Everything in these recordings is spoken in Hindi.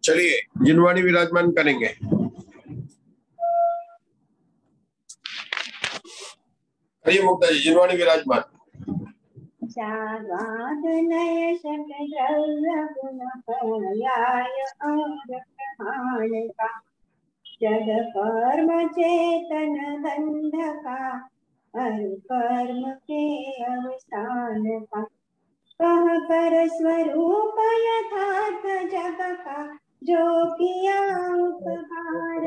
चलिए जिनवाणी विराजमान करेंगे। करिए मुक्ता जी, जिनवाणी विराजमान। जड कर्म चेतन दंडका हर कर्म के अवसान का कह कर स्वरूप यथार्थ जग का जो किया उपहार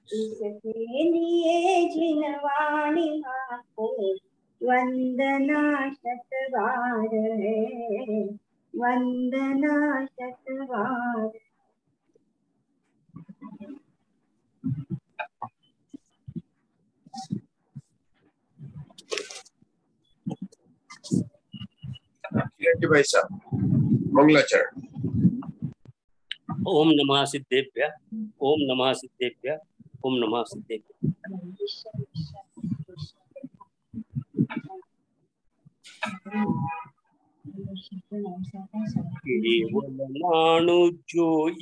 इसके लिए जिनवाणी को वंदना शतबार है, वंदना शतबार। भाई साहब मंगलाचरण। ओम नमः सिद्धेभ्य, ओम नमः सिद्धेभ्य, ओम नमः सिद्धेभ्य। केवलमानुजोय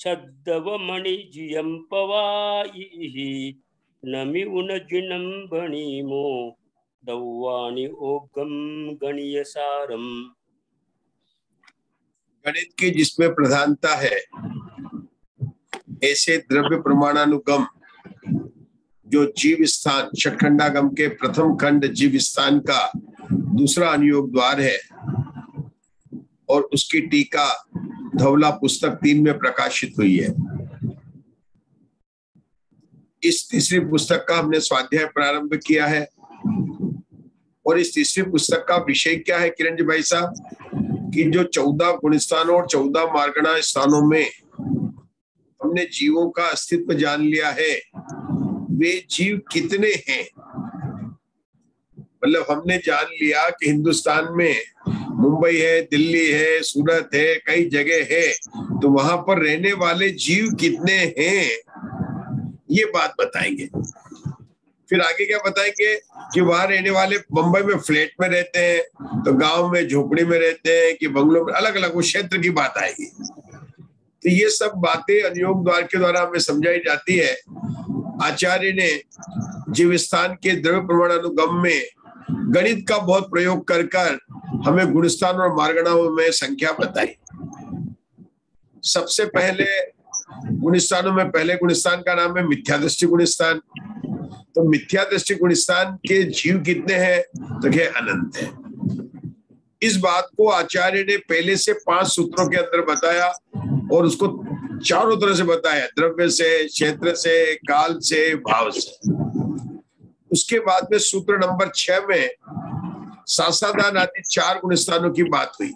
छद्दवमणिजियं पवायि नमि उनजिनंबणीमो दौवाणि ओगम गणीयसारम। गणित की जिसमें प्रधानता है ऐसे द्रव्य प्रमाणानुगम जो जीव स्थान षटखंडागम के प्रथम खंड जीव स्थान का दूसरा अनुयोग द्वार है और उसकी टीका धवला पुस्तक 3 में प्रकाशित हुई है। इस तीसरी पुस्तक का हमने स्वाध्याय प्रारंभ किया है और इस तीसरी पुस्तक का विषय क्या है किरण जी भाई साहब कि जो 14 गुण स्थानों और 14 मार्गणा स्थानों में हमने जीवों का अस्तित्व जान लिया है, वे जीव कितने हैं। मतलब हमने जान लिया कि हिंदुस्तान में मुंबई है, दिल्ली है, सूरत है, कई जगह है, तो वहां पर रहने वाले जीव कितने हैं ये बात बताएंगे। फिर आगे क्या बताएंगे कि वहां रहने वाले मुंबई में फ्लैट में रहते हैं, तो गांव में झोपड़ी में रहते हैं कि बंगलों में, अलग अलग वो क्षेत्र की बात आएगी। तो ये सब बातें अनुयोग द्वार के द्वारा हमें समझाई जाती है। आचार्य ने जीव स्थान के द्रव्य प्रमाणानुगम में गणित का बहुत प्रयोग कर कर हमें गुणस्थान और मार्गणाओं में संख्या बताई। सबसे पहले गुणस्थानों में पहले गुणस्थान का नाम है मिथ्या दृष्टि गुणस्थान। तो मिथ्या दृष्टि गुणस्थान के जीव कितने हैं तो क्या अनंत है। इस बात को आचार्य ने पहले से 5 सूत्रों के अंदर बताया और उसको चारों तरह से बताया, द्रव्य से, क्षेत्र से, काल से, भाव से। उसके बाद में सूत्र नंबर 6 में सासादान आदि 4 गुणस्थानों की बात हुई।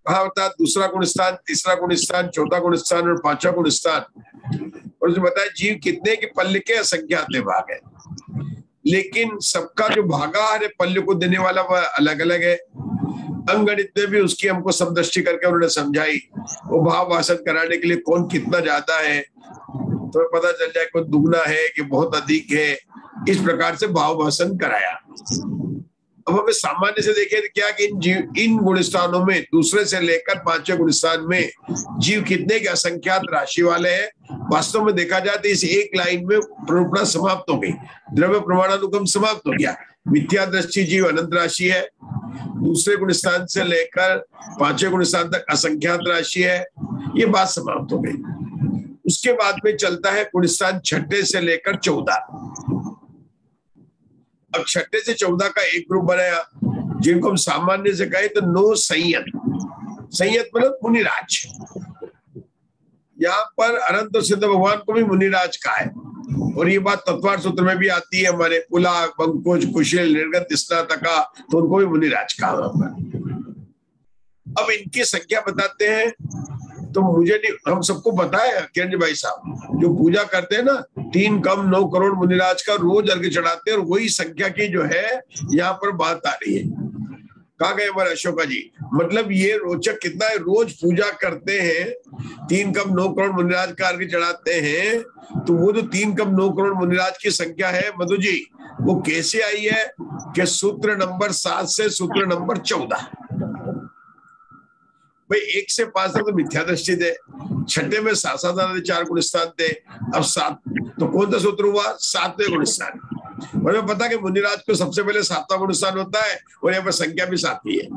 कहा होता दूसरा गुणस्थान, तीसरा गुणस्थान, चौथा गुणस्थान और 5वां गुणस्थान। और उसने बताया जीव कितने के पल्ले के असंख्यात भाग है, लेकिन सबका जो भागाहार है पल्ले को देने वाला वह अलग अलग है। अंगणित में भी उसकी हमको समदृष्टि करके उन्होंने समझाई, वो भाव भाषण कराने के लिए कौन कितना ज्यादा है तो पता चल जाए कौन दुगना है कि बहुत अधिक है। इस प्रकार से भाव भाषण कराया। अब हमें सामान्य से देखें तो क्या कि इन गुणस्थानों में दूसरे से लेकर 5वें गुणस्थान में जीव कितने के असंख्यात राशि वाले हैं। वास्तव में देखा जाए तो इस एक लाइन में प्ररूपणा समाप्त हो गई, द्रव्य प्रमाणानुगम समाप्त हो गया। मिथ्या दृष्टि जीव अनंत राशि है, दूसरे गुणस्थान से लेकर 5वें गुणस्थान तक असंख्यात राशि है, ये बात समाप्त हो गई। उसके बाद में चलता है गुणस्थान 6 से लेकर 14। अब 6 से 14 का एक ग्रुप बनाया जिनको हम सामान्य से कहें तो नो संयत। संयत मतलब मुनिराज। यहाँ पर अनंत सिद्ध भगवान को भी मुनिराज कहा है। और ये बात तत्वार सूत्र में भी आती है, हमारे पुला बंकुज कुशिल निर्गत स्नातका, तो उनको भी मुनिराज कहा वहां पर। अब इनकी संख्या बताते हैं, तो मुझे नहीं, हम सबको पता है किरण भाई साहब जो पूजा करते हैं ना, 3 कम 9 करोड़ मुनिराज का रोज अर्घ्य चढ़ाते हैं, और वही संख्या की जो है यहाँ पर बात आ रही है। कहा गए हमारे अशोका जी, मतलब ये रोचक कितना है, रोज पूजा करते हैं, 3 कम 9 करोड़ मुनिराज का अर्घ्य चढ़ाते हैं, तो वो जो 3 कम 9 करोड़ मुनिराज की संख्या है मधु जी, वो कैसे आई है कि सूत्र नंबर 7 से सूत्र नंबर 14। भाई 1 से 5 तक तो मिथ्या दृष्टि थे, छठे में 7 4 गुण स्थान थे, अब 7, तो कौन सा सूत्र हुआ, 7वें गुण स्थान। मुझे पता कि मुनिराज को सबसे पहले 7वां गुण स्थान होता है, और यहाँ पर संख्या भी 7 ही है,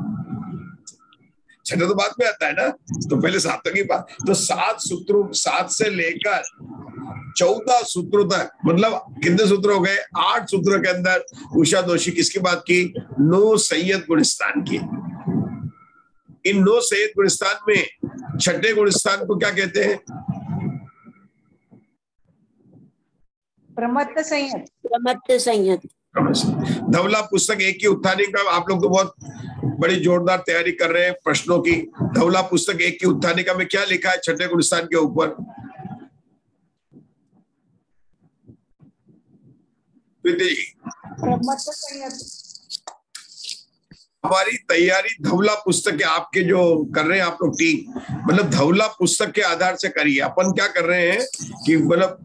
छठा तो बाद में आता है ना, तो पहले 7 की बात। तो 7 सूत्रों, 7 से लेकर 14 सूत्रों तक, मतलब कितने सूत्र हो गए, 8 सूत्रों के अंदर उषा दोषी किसकी बात की, 9 संयत गुण स्थान की। इन 9 संयत गुण स्थान में छठे गुण स्थान को क्या कहते हैं, प्रमत्त संयत। प्रमत्त संयत। धवला पुस्तक 1 की उत्थानी का आप लोग तो बहुत बड़ी जोरदार तैयारी कर रहे हैं प्रश्नों की। धवला पुस्तक 1 की उत्थानिका में क्या लिखा है छठे गुण स्थान के ऊपर, प्रीति जी? प्रमत्त संयत। हमारी तैयारी धवला पुस्तक के, आपके जो कर रहे हैं आप लोग टीम, मतलब धवला पुस्तक के आधार से करिए। अपन क्या कर रहे हैं कि मतलब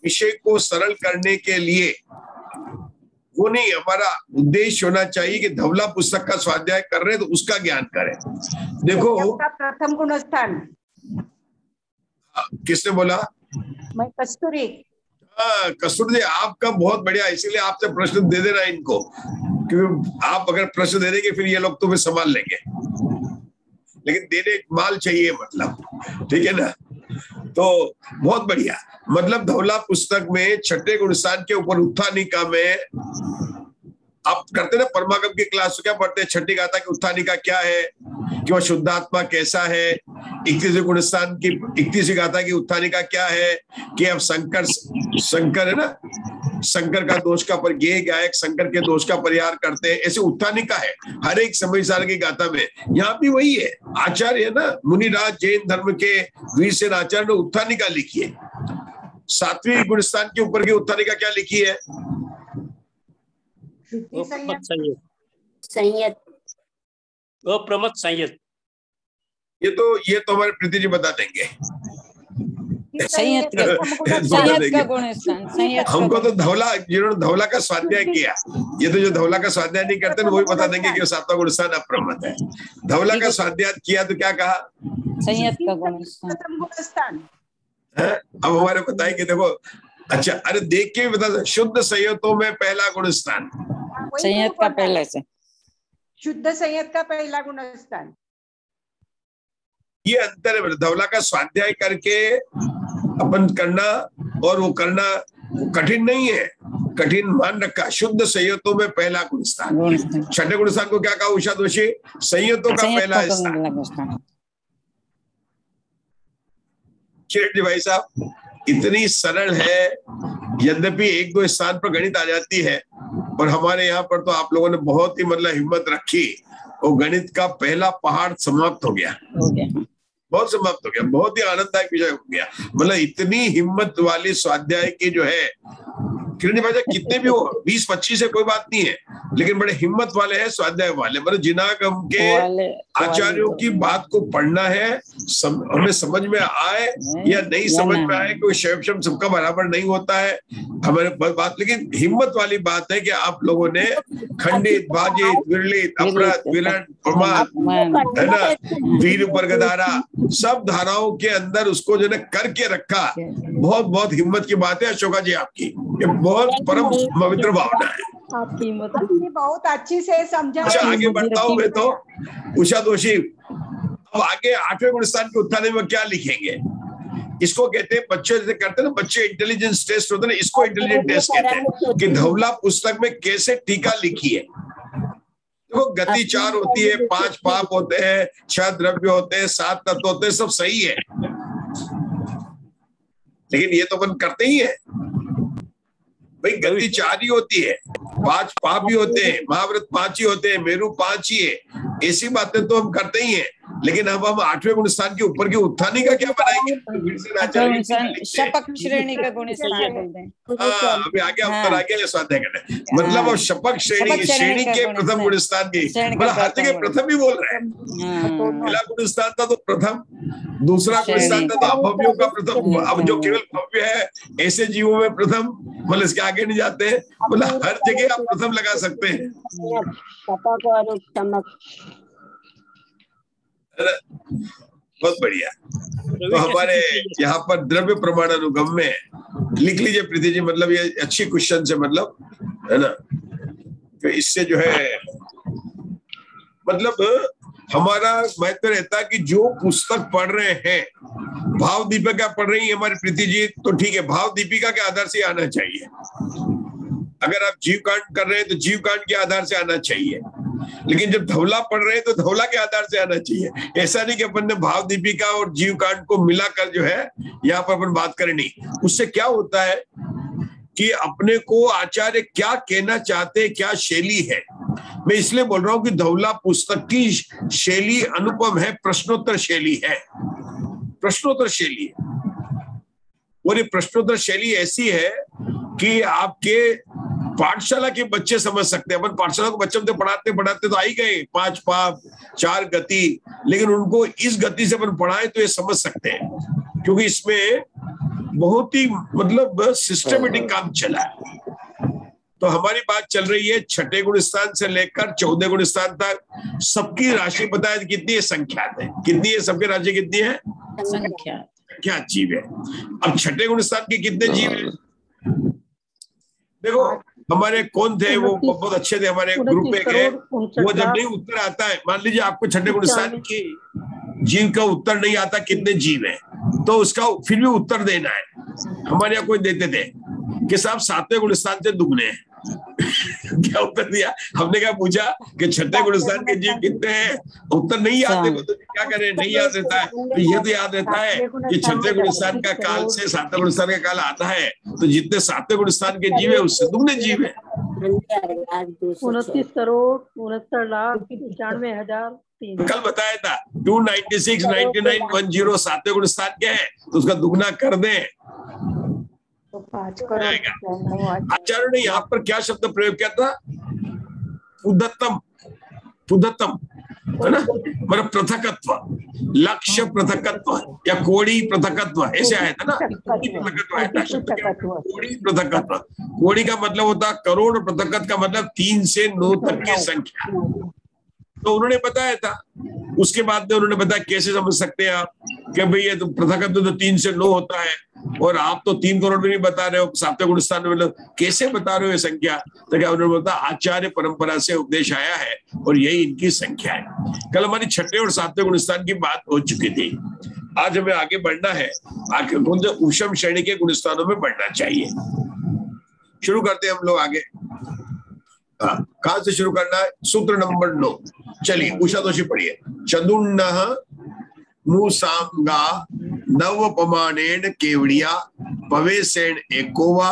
विषय को सरल करने के लिए, वो नहीं, हमारा उद्देश्य होना चाहिए कि धवला पुस्तक का स्वाध्याय कर रहे हैं तो उसका ज्ञान करें। देखो प्रथम गुण स्थान किसने बोला, मैं कस्तूरी। हाँ कस्तूरी जी, आपका बहुत बढ़िया, इसीलिए आपसे प्रश्न दे देना इनको, क्योंकि आप अगर प्रश्न दे देंगे फिर ये लोग तो फिर संभाल लेंगे, लेकिन देने माल चाहिए, मतलब ठीक है ना। तो बहुत बढ़िया, मतलब धवला पुस्तक में छठे गुण स्थान के ऊपर उत्थानिका में आप करते ना परमागम की क्लास, तो क्या पढ़ते हैं, छठी गाथा की उत्थानिका क्या है, कि वह शुद्धात्मा कैसा है, 31वें गुण स्थान की 31वीं गाथा की उत्थानिका क्या है, कि अब शंकर है ना, शंकर का दोष का पर, ये गायक शंकर के दोष का परिहार करते हैं, ऐसे उत्थानिका है हर एक समय साल की गाथा में। यहाँ भी वही है, आचार्य है ना, मुनिराज जैन धर्म के वीरसेन आचार्य ने उत्थानिका लिखी है। 7वें गुण स्थान के ऊपर की उत्थानिका क्या लिखी है, संयत। प्रमत्त संयत। ये तो हमारे प्रीति जी बता देंगे। संयत का गुण स्थान, संयत। हमको तो धवला, जिन्होंने धवला का स्वाध्याय किया, ये तो जो धवला का स्वाध्याय नहीं करते ना, वही बता देंगे कि 7वां गुण स्थान अप्रमत्त है। धवला का स्वाध्याय किया तो क्या कहा, संयत का गुण स्थान। अब हमारे बताए कि देखो, अच्छा अरे देख के भी बता, शुद्ध संयतों में पहला गुण स्थान, संयत का पहले से, शुद्ध संयत का पहला गुण स्थान, ये अंतर है। धवला का स्वाध्याय करके अपन करना, और वो करना कठिन नहीं है, कठिन मान रखा, शुद्ध संयतों में पहला गुण स्थान। छठे गुण स्थान को क्या कहा उषा दोषी, संयतों का पहला स्थान। जी भाई साहब, इतनी सरल है, यद्यपि 1-2 स्थान पर गणित आ जाती है, और हमारे यहाँ पर तो आप लोगों ने बहुत ही मतलब हिम्मत रखी, और गणित का पहला पहाड़ समाप्त हो गया, बहुत समाप्त हो गया, बहुत ही आनंददायक विषय हो गया। मतलब इतनी हिम्मत वाली स्वाध्याय की जो है, किरण भाई कितने भी हो, 20-25 से कोई बात नहीं है, लेकिन बड़े हिम्मत वाले हैं स्वाध्याय वाले, मतलब जिनागम के आचार्यों की बात को पढ़ना है, हमें समझ में आए या नहीं समझ में आए, कोई शैवशम सबका बराबर नहीं होता है हमारे बात, लेकिन हिम्मत वाली बात है कि आप लोगों ने खंडित, बाजित, विरलित, अपराध, विलट, प्रमाद, है ना, वीर पर गदारा, सब धाराओं के अंदर उसको जो है करके रखा। बहुत बहुत हिम्मत की बात है अशोका जी आपकी, ये बहुत परम पवित्र भावना है, आपकी बहुत अच्छी से समझा। अच्छा आगे बढ़ता हूं मैं तो, उषा दोषी अब आगे 8वें गुण स्थान के उत्थान में क्या लिखेंगे, इसको कहते हैं, बच्चे जैसे करते हैं ना, बच्चे इंटेलिजेंस टेस्ट होता है ना, इसको इंटेलिजेंस टेस्ट कहते हैं, कि धवला पुस्तक में कैसे टीका लिखी है। देखो गति 4 होती है, 5 पाप होते हैं, 6 द्रव्य होते हैं, 7 तत्व होते हैं, सब सही है, लेकिन ये तो अपन करते ही है भाई। गति 4 ही होती है, 5 पाप ही होते हैं, महाव्रत 5 ही होते हैं, मेरू 5 ही है। ऐसी बातें तो हम करते ही हैं, लेकिन अब हम 8वें गुण स्थान के ऊपर के उत्थानी का क्या बनाएंगे? शपक श्रेणी का गुण स्थान बोलते हैं। अभी आगे उत्तर आ गया स्वाध्याय करने, मतलब अब शपक श्रेणी के प्रथम गुण स्थान की, मतलब हर जगह प्रथम ही बोल रहे हैं। पहला गुण स्थान था तो प्रथम, दूसरा गुण स्थान था तो अभव्यों का प्रथम, अब जो केवल भव्य है ऐसे जीवों में प्रथम, मतलब इसके आगे नहीं जाते हैं, मतलब हर जगह आप प्रथम लगा सकते हैं। बहुत बढ़िया। तो हमारे यहाँ पर द्रव्य प्रमाण अनुगम में लिख लीजिए प्रीति जी, मतलब ये अच्छी क्वेश्चन है, मतलब है ना। तो इससे जो है मतलब हमारा महत्व रहता है कि जो पुस्तक पढ़ रहे हैं, भाव दीपिका पढ़ रही है हमारी प्रीति जी, तो ठीक है, भाव दीपिका के आधार से आना चाहिए। अगर आप जीव कांड कर रहे हैं तो जीव कांड के आधार से आना चाहिए, लेकिन जब धवला पढ़ रहे हैं तो धवला के आधार से आना चाहिए। ऐसा नहीं कि अपन ने भाव दीपिका और जीव कांड को मिलाकर जो है यहाँ पर अपन बात करें, नहीं। उससे क्या होता है कि अपने को आचार्य क्या कहना चाहते, क्या शैली है। मैं इसलिए बोल रहा हूं कि धवला पुस्तक की शैली अनुपम है, प्रश्नोत्तर शैली है, प्रश्नोत्तर शैली है। और ये प्रश्नोत्तर शैली ऐसी है कि आपके पाठशाला के बच्चे समझ सकते हैं। अपन पाठशाला को बच्चों से पढ़ाते पढ़ाते तो आई गए 5 पाप 4 गति, लेकिन उनको इस गति से अपन पढ़ाए तो ये समझ सकते हैं, क्योंकि इसमें बहुत ही मतलब सिस्टमेटिक काम चला है। तो हमारी बात चल रही है 6ठे गुण स्थान से लेकर 14 गुण स्थान तक सबकी राशि बताया कितनी है, संख्यात है। कितनी है सबकी राशि, कितनी है संख्या जीव है। अब 6ठे गुण स्थान के कितने जीव है? देखो हमारे कौन थे, वो बहुत अच्छे थे हमारे ग्रुप में गए, वो जब नहीं उत्तर आता है, मान लीजिए आपको 6ठे गुण स्थान की जीव का उत्तर नहीं आता कितने जीव है, तो उसका फिर भी उत्तर देना है। हमारे यहाँ कोई देते थे कि साहब 7वें गुण स्थान से दुगने हैं। क्या उत्तर दिया? हमने क्या पूछा कि 6ठे गुण स्थान के जीव कितने हैं, उत्तर नहीं याद है तो क्या करें, नहीं याद रहता है। तो ये तो याद रहता है कि 6ठे गुण स्थान का काल से 7वें गुण स्थान का काल आता है, तो जितने 7वें गुण स्थान के जीव है उससे दुगने जीव है। 29,69,95,000 कल बताया था 296, 99, 10 7वें गुण स्थान के हैं, तो उसका दुगना कर दें तो 5 करोड़। आचार्य ने यहाँ पर क्या शब्द प्रयोग किया था? उद्धतम, उद्धतम है ना, मतलब पृथकत्व, लक्ष्य पृथकत्व या कोड़ी पृथकत्व, ऐसे आया था ना। पृथकत्व आया था शब्द, कोड़ी पृथकत्व। कोड़ी का मतलब होता है करोड़, पृथकत्व का मतलब 3 से 9 तक की संख्या। तो उन्होंने बताया था। उसके बाद में उन्होंने बताया कैसे समझ सकते हैं आप कि भाई ये तो पृथकत्व तो 3 से 9 होता है, और आप तो 3 करोड़ में नहीं बता रहे हो, 7वें गुण स्थान में, मतलब कैसे बता रहे हो ये संख्या? तो क्या उन्होंने बताया आचार्य परंपरा से उपदेश आया है और यही इनकी संख्या है। कल हमारी 6ठे और 7वें गुण स्थान की बात हो चुकी थी। आज हमें आगे बढ़ना है, आगे उषम श्रेणी के गुण स्थानों में बढ़ना चाहिए। शुरू करते हैं हम लोग आगे। कहां से शुरू करना है? सूत्र नंबर 9। चलिए उषा दोषी पढ़िए। चतुर्नः मुसांगा नवपमानेन केवड़िया पवेसेन एकोवा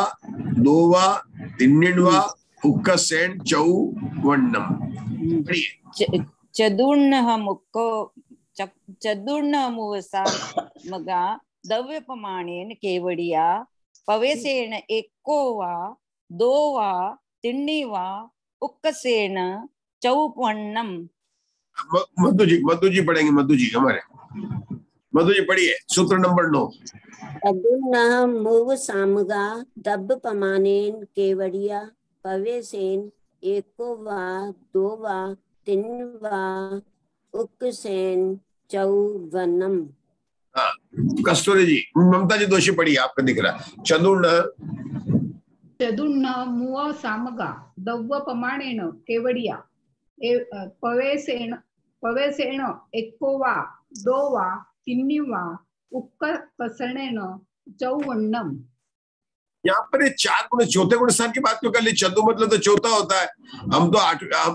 दोवा तिन्निन्वा उक्कसेन चौवन्नम। पढ़िए। चतुर्नः मुक्को चतुर्नः मुसांगा नवपमानेन केवड़िया पवेसेन एकोवा दोवा तिन्निवा उक्कसेन चौवन्नम। मधु जी पढ़ेंगे। मधु जी हमारे मधु जी पढ़िए सूत्र नंबर 9। चतुर्नः मुवसामगा दब्बपमानेन केवड़िया पवेसेन एको वा दो वा तीन वा उक्कसेन चौवन्नम। हाँ कस्तूरी जी, ममता जी दोषी पढ़िए, आपको दिख रहा। चतुर्नः मुवसामगा दब्बपमानेन केवड़िया पवेसेन एको वा दो वा तीन वा उक्कसेन चौवन्नम। यहाँ पर 4 गुण 4थे गुण स्थान की बात क्यों कर ली? चतु मतलब तो चौथा होता है। हम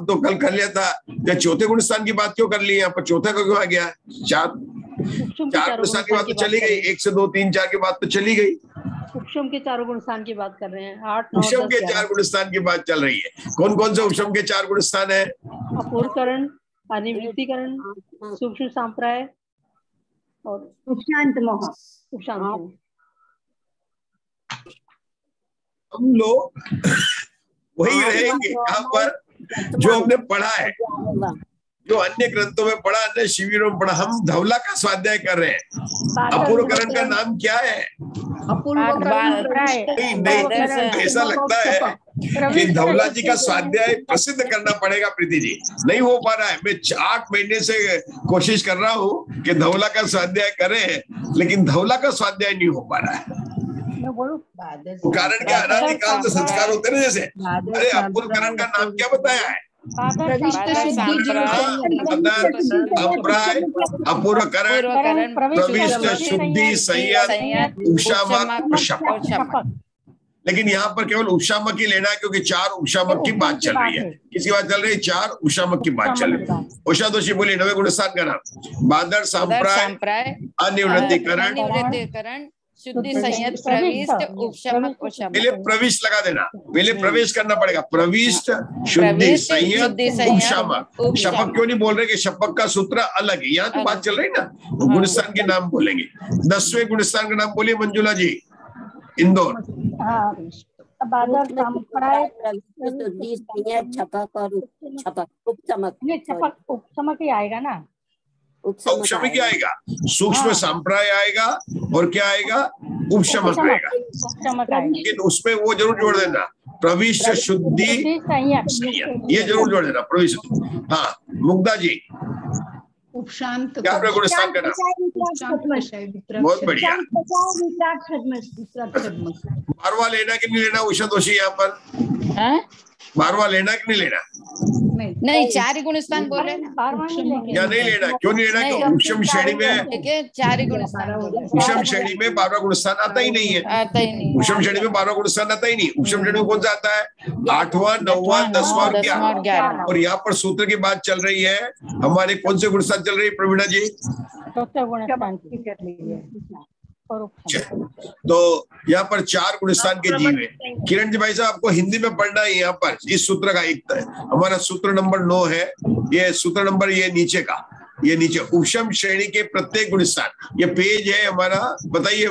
तो कल कर लिया था, या 4थे गुण स्थान की बात क्यों कर ली? यहाँ पर चौथा का क्यों आ गया? 4 गुण स्थान की बात तो चली गई, 1 से 2 3 4 की बात तो चली गई। उपशम के चारों गुण स्थान की बात कर रहे हैं। 8, 9, उपशम 10, के 11। 4 गुण स्थान की बात चल रही है। कौन कौन से उपशम के 4 गुण स्थान है? अपूर्वकरण, अनिवृत्तिकरण, सूक्ष्म सांप्राय और उपशांत मोह। उपशांत। हम लोग वही रहेंगे यहाँ पर जो हमने पढ़ा है, जो अन्य ग्रंथों में पढ़ा, अन्य शिविरों में पढ़ा। हम धवला का स्वाध्याय कर रहे हैं। अपूर्वकरण का नाम क्या है? नहीं, ऐसा लगता है कि धवला जी का स्वाध्याय प्रसिद्ध करना पड़ेगा। प्रीति जी, नहीं हो पा रहा है। मैं 8 महीने से कोशिश कर रहा हूँ कि धवला का स्वाध्याय करें, लेकिन धवला का स्वाध्याय नहीं हो पा रहा है। कारण क्या? अनादिकाल से संस्कार होते ना जैसे। अरे अपूर्वकरण का नाम क्या बताया है? अपूर्वकरण, प्रविष्ट, शुद्धि, संयत, उपशामक, शपथ। लेकिन यहाँ पर केवल उपशामक ही लेना है, क्योंकि 4 उपशामक की बात चल रही है। किसकी बात चल रही है? 4 उपशामक की बात चल रही है। उषा दोषी बोली 9वें गुण स्थान का नाम। बादर, सांप्राय, अनिवृत्तिकरण, शुद्धि, संयत, प्रविष्ट, उपशमक, पहले प्रविष्ट लगा देना। पहले प्रवेश करना पड़ेगा। प्रविष्ट, शुद्धि, संयत, उपशमक। शपथ क्यों नहीं बोल रहे कि शपथ का सूत्र अलग है? यहाँ तो बात चल रही ना, गुणस्थान के नाम बोलेंगे। 10वें गुणस्थान का नाम बोलिए मंजुला जी, इंदौर। बादर, सांप्राय, शुद्धि, संयत, छपक और उपशमक। उपशमक ही आएगा ना? उपशमक ही आएगा, सूक्ष्म सांप्राय आएगा और क्या आएगा? उपशमक आएगा। लेकिन उसमें वो जरूर जोड़ देना, प्रविष्ट, शुद्धि, संयत, ये जरूर जोड़ देना। प्रविष्ट। हाँ, मुग्धा जी, उपशांत, क्या आपने गुणस्थान का नाम? बहुत बढ़िया। 12वां लेना कि नहीं लेना उषा दोषी? यहाँ पर 12वां लेना कि नहीं लेना? नहीं, 4 ही गुणस्थान बोल रहे हैं। या नहीं लेना? क्यों नहीं लेना? क्यों? उपशम श्रेणी में 4 ही गुणस्थान। उपशम श्रेणी में 12वां गुणस्थान आता ही नहीं है। उपशम श्रेणी में 12वां गुणस्थान आता ही नहीं। उपशम श्रेणी में कौन सा आता है? 8वां, 9वां, 10वां और 11वां। और यहाँ पर सूत्र की बात चल रही है। हमारे कौन से गुणस्थान चल रही है प्रवीणा जी? तो यहाँ पर 4 गुणस्थान के जीव है। किरण जी भाई साहब, आपको हिंदी में पढ़ना है। यहाँ पर इस सूत्र का एक हमारा सूत्र नंबर 9 है। ये सूत्र नंबर, ये नीचे का, ये नीचे उपशम श्रेणी के प्रत्येक गुणस्थान, ये पेज है हमारा, बताइए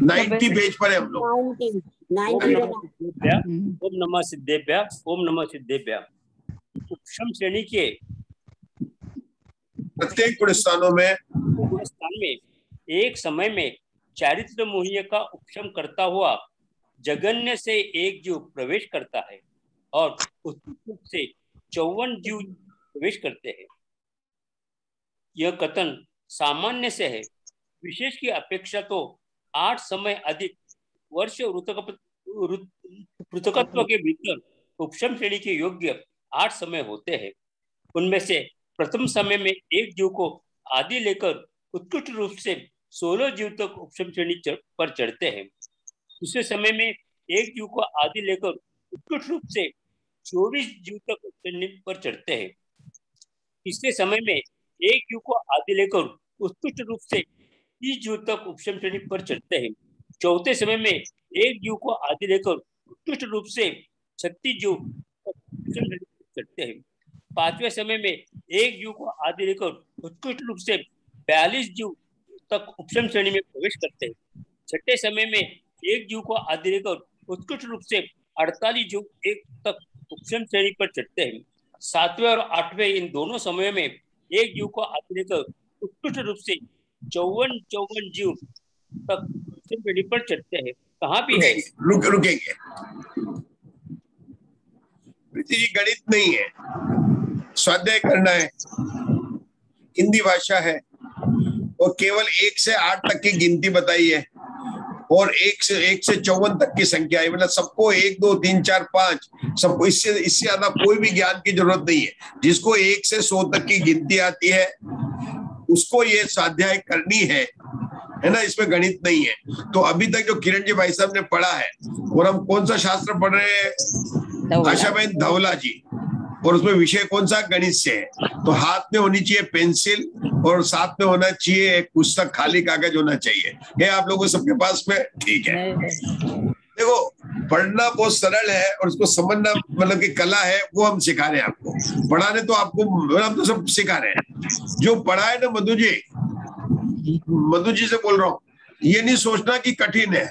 90 पेज पर है हम लोग। ओम नमः सिद्धेभ्य, ओम नमः सिद्धेभ्य। उपशम श्रेणी के प्रत्येक गुणस्थानों में एक समय में चारित्र मोहिय का उपशम करता हुआ जगन्य से एक जीव प्रवेश करता है और उत्तम से 54 जीव प्रवेश करते हैं। यह कथन सामान्य से है। विशेष की अपेक्षा तो 8 समय अधिक वर्ष पृथकत्व के भीतर उपशम श्रेणी के योग्य 8 समय होते हैं। उनमें से प्रथम समय में एक जीव को आदि लेकर उत्कृष्ट रूप से 16 जीव तक उपशम श्रेणी पर चढ़ते हैं। दूसरे समय में एक जीव को आदि लेकर उत्कृष्ट रूप से 24 जीव तक उपशम पर चढ़ते हैं। तीसरे समय में एक जीव को आदि लेकर उत्कृष्ट रूप से 30 जीव तक उपशम श्रेणी पर चढ़ते हैं। चौथे समय में एक जीव को आदि लेकर उत्कृष्ट रूप से 36 जीव तक उपशम श्रेणी पर चढ़ते हैं। पांचवें समय में एक जीव को आदि लेकर उत्कृष्ट रूप से 42 जीव तक उपशम श्रेणी में प्रवेश करते हैं। छठे समय में एक जीव को आदि लेकर उत्कृष्ट रूप से 48 जीव एक तक उपशम श्रेणी पर चढ़ते हैं। 7वें और 8वें इन दोनों समयों में एक जीव को आदि लेकर उत्कृष्ट रूप से 54 जीव तक उपशम श्रेणी पर चढ़ते हैं। कहाँ भी है? रुकेंगे प्रीति जी, गणित नहीं है, स्वाध्याय करना है, हिंदी भाषा है, और केवल 1 से 8 तक की गिनती बताई है और 1 से 54 तक की संख्या है। मतलब सबको 1, 2, 3, 4, 5 सबको, इससे ज्यादा कोई भी ज्ञान की जरूरत नहीं है। जिसको 1 से 100 तक की गिनती आती है उसको ये स्वाध्याय करनी है ना, इसमें गणित नहीं है। तो अभी तक जो किरण जी भाई साहब ने पढ़ा है, और हम कौन सा शास्त्र पढ़ रहे हैं? आशाबेन धवला जी, और उसमें विषय कौन सा? गणित से है। तो हाथ में होनी चाहिए पेंसिल और साथ में होना चाहिए एक पुस्तक, खाली कागज होना चाहिए। ये आप लोगों सबके पास में ठीक है। देखो पढ़ना बहुत सरल है और उसको समझना मतलब की कला है, वो हम सिखा रहे हैं आपको। पढ़ाने तो आपको हम तो सब सिखा रहे हैं। जो पढ़ा है ना मधु जी से बोल रहा हूँ, ये नहीं सोचना कि कठिन है।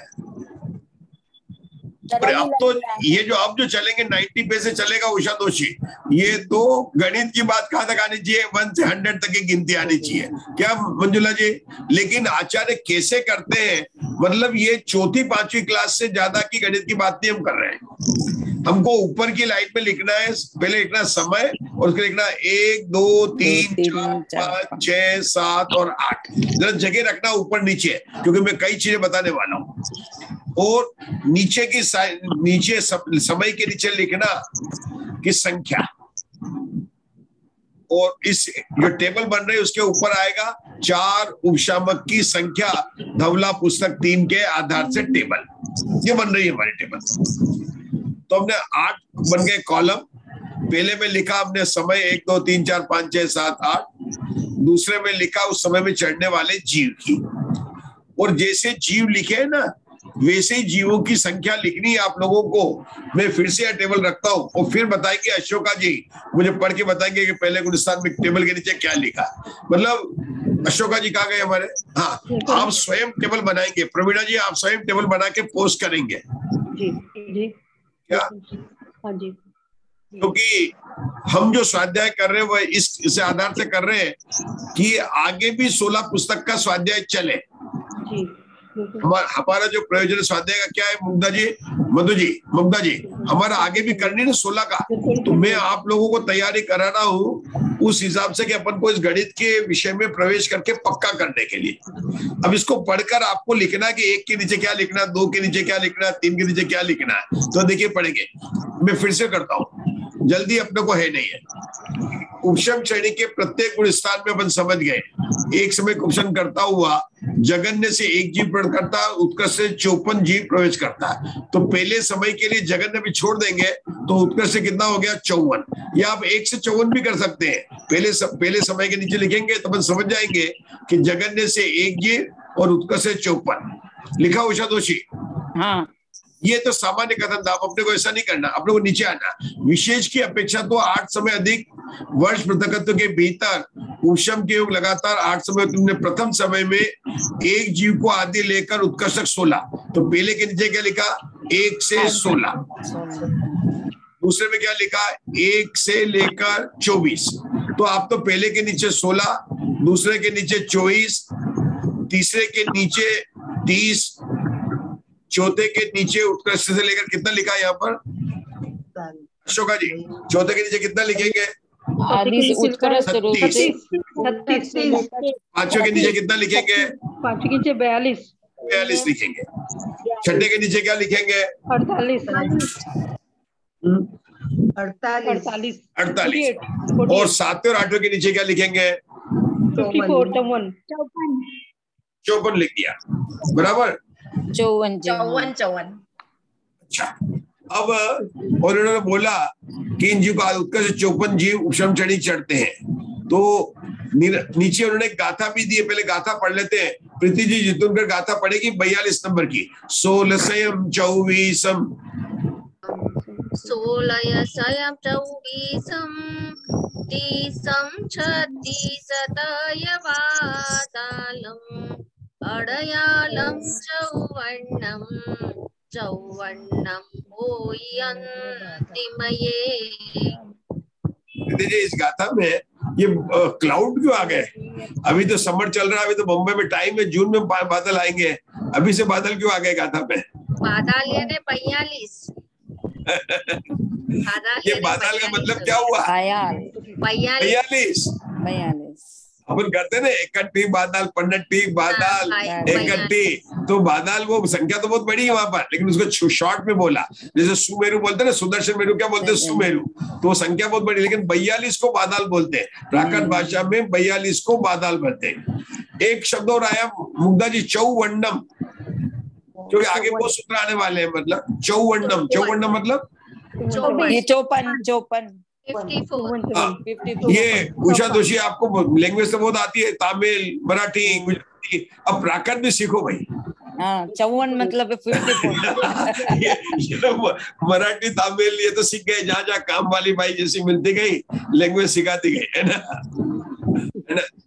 पर अब तो ये जो अब जो चलेंगे 90 पे से चलेगा उषा दोषी, ये तो गणित की बात कहाँ तक आनी चाहिए, 1 से 100 तक की गिनती आनी चाहिए क्या मंजुला जी? लेकिन आचार्य कैसे करते हैं, मतलब ये चौथी 5वीं क्लास से ज्यादा की गणित की बात नहीं हम कर रहे हैं। हमको ऊपर की लाइन में लिखना है, पहले लिखना समय और उसके लिखना 1 2 3 4 5 6 7 और 8। जरा जगह रखना ऊपर नीचे, क्योंकि मैं कई चीजें बताने वाला हूँ। और नीचे की नीचे समय के नीचे लिखना की संख्या, और इस जो टेबल बन रही है उसके ऊपर आएगा 4 उपशामक की संख्या धवला पुस्तक 3 के आधार से टेबल। ये बन रही है हमारी टेबल। तो हमने 8 बन गए कॉलम। पहले में लिखा हमने समय 1 2 3 4 5 6 7 8। दूसरे में लिखा उस समय में चढ़ने वाले जीव की, और जैसे जीव लिखे हैं ना वैसे ही जीवों की संख्या लिखनी है आप लोगों को। मैं फिर से यह टेबल रखता हूँ और फिर बताएंगे अशोका जी मुझे पढ़ के बताएंगे कि पहले गुलिस्तान में टेबल के नीचे क्या लिखा। मतलब अशोका जी कहाँ गए हमारे? हाँ, आप स्वयं टेबल बनाएंगे। प्रवीणा जी आप स्वयं टेबल बना के पोस्ट करेंगे जी क्या? हाँ जी। क्योंकि हम जो स्वाध्याय कर रहे हैं वह इस आधार से कर रहे हैं कि आगे भी 16 पुस्तक का स्वाध्याय चले। हमारा जो प्रयोजन स्वाध्याय का क्या है मुग्धा जी, मधु जी, मुग्धा जी, हमारा आगे भी करनी ना 16 का। तो मैं आप लोगों को तैयारी करा रहा हूँ उस हिसाब से कि अपन को इस गणित के विषय में प्रवेश करके पक्का करने के लिए। अब इसको पढ़कर आपको लिखना कि 1 के नीचे क्या लिखना, 2 के नीचे क्या लिखना, 3 के नीचे क्या लिखना है, तो देखिए पढ़ेंगे। मैं फिर से करता हूँ, जल्दी अपने को है नहीं है। उपशम श्रेणी के प्रत्येक गुण स्थान में अपन समझ गए। एक समय कुशन करता हुआ जगन्य से एक जीव प्रवेश करता है, उत्कर्ष से 54 जीव प्रवेश करता है। तो पहले समय के लिए जगन्य भी छोड़ देंगे तो उत्कर्ष से कितना हो गया 54, या आप 1 से 54 भी कर सकते हैं। पहले समय के नीचे लिखेंगे तो अपन समझ जाएंगे कि जगन्य से एक जीव और उत्कर्ष से 54 लिखा। उषा दोषी हाँ, ये तो सामान्य कथन था, अपने को ऐसा नहीं करना, अपने को नीचे आना। विशेष की अपेक्षा तो 8 समय अधिक वर्ष पृथकत्व के भीतर उपशम के योग लगातार 8 समय। तुमने प्रथम समय में एक जीव को आदि लेकर उत्कर्षक 16, तो पहले के नीचे क्या लिखा 1 से 16। दूसरे में क्या लिखा 1 से लेकर 24। तो आप तो पहले के नीचे 16, दूसरे के नीचे 24, तीसरे के नीचे 30, चौथे के नीचे उत्कर्ष से लेकर कितना लिखा है यहाँ पर अशोका जी? चौथे के नीचे कितना लिखेंगे? उत्कर्ष 36। 36। पांचवे के नीचे कितना लिखेंगे? 5 के नीचे 42 लिखेंगे। छठे के नीचे क्या लिखेंगे? 48। और 7वें और 8वें के नीचे क्या लिखेंगे? 54 लिख दिया, बराबर 54। अच्छा, अब और उन्होंने बोला कि इन जीव का उत्कर्ष 54 जीव उपशम श्रेणी चढ़ते हैं। तो नीचे उन्होंने गाथा भी दी है, पहले गाथा पढ़ लेते हैं। प्रीति जी जितुनकर गाथा पढ़ेगी 42 नंबर की। 16 24 16 24 30 36 तयवादालम् अडयालं चौवन्नम ओयन्तिमये। जी इस गाथा में ये क्लाउड क्यों आ गए? अभी तो समर चल रहा है, अभी तो बम्बई में टाइम है, जून में बादल आएंगे, अभी से बादल क्यों आ गए गाथा पे? बादल यानी 42। ये बादल का मतलब क्या हुआ? 42। अपन करते ना इकट्ठी बादल, पन्नट्टी बादल, इकट्ठी, तो बादल वो संख्या तो बहुत बड़ी है वहां पर, लेकिन उसको शॉर्ट में बोला। जैसे सुमेरु बोलते ना, सुदर्शन मेरु क्या बोलते हैं? सुमेरु। तो संख्या बहुत बड़ी, लेकिन 42 को बादल बोलते हैं। प्राकृत भाषा में 42 को बादल बोलते हैं। एक शब्द और आया मुग्धा जी, चौवन्नम, क्योंकि आगे बहुत सूत्र आने वाले हैं। मतलब चौवन्नम, चौवन्नम मतलब 54। 54 ये उषा जोशी आपको लैंग्वेज तो बहुत आती है, तमिल, मराठी, गुजराती, अब प्राकृत भी सीखो भाई। हाँ 54 मतलब 54। ये तो मराठी, तमिल ये तो सीख गए, जहाँ जहाँ काम वाली बाई जैसी मिलती गई लैंग्वेज सिखाती गई, है ना।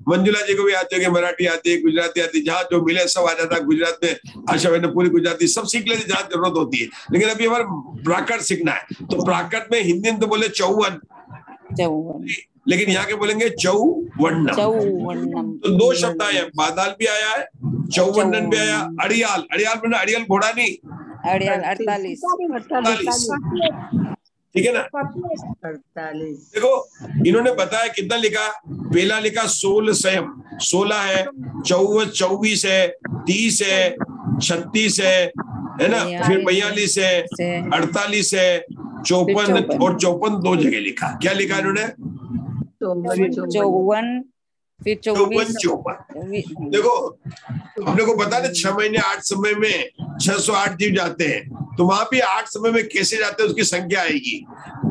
मंजुला जी को भी आती है, मराठी आती है, गुजराती आती है, जहाँ जो मिले सब आ जाता है। गुजरात में आशा बहन पूरी गुजराती सब सीख लेते जहाँ जरूरत होती है, लेकिन अभी हमारे प्राकृत सीखना है। तो प्राकृत में हिंदी में तो बोले 54, लेकिन यहाँ के बोलेंगे चौवन्नम। तो दो शब्द आए, बादल भी आया है, चौवन्नन भी आया, अड़ियाल। अड़ियाल मतलब अड़ियाल घोड़ा नहीं, अड़ियाल 48। ठीक है ना। 48 देखो इन्होंने बताया कितना लिखा, पहला लिखा 16 है, 24 है, 30 है, 36 है ना, फिर 42 है, 48 है, 54 और 54 दो जगह लिखा। क्या लिखा इन्होंने? 54 फिर 24 देखो अपने को पता है 6 महीने 8 समय में 608 जीव जाते हैं, तो वहां भी 8 समय में कैसे जाते हैं उसकी संख्या आएगी।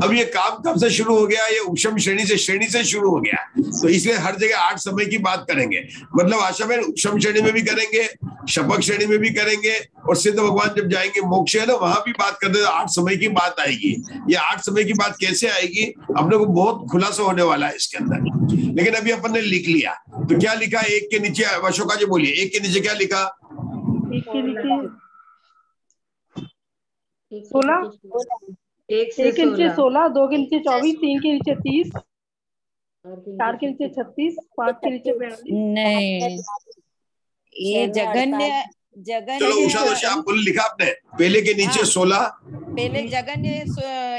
अब ये काम कब से शुरू हो गया? ये उपशम श्रेणी से शुरू हो गया, तो इसलिए हर जगह 8 समय की बात करेंगे। मतलब आशा में उपशम श्रेणी में भी करेंगे, शपक श्रेणी में भी करेंगे, और सिद्ध भगवान जब जाएंगे मोक्ष है ना वहां भी बात करते 8 समय की बात आएगी। ये 8 समय की बात कैसे आएगी अपने को बहुत खुलासा होने वाला है इसके अंदर, लेकिन अभी अपन ने लिख लिया। तो क्या लिखा एक के नीचे? अशोका जी बोलिए, एक के नीचे क्या लिखा? एक के नीचे 16, एक के नीचे 16, 2 के नीचे 24, 3 के नीचे 30, 4 के नीचे 36, 5 के नीचे 42। नहीं, ये जगन्य चलो उषा जोशी आप बोल लिखा आपने, पहले के नीचे 16, पहले जगन्य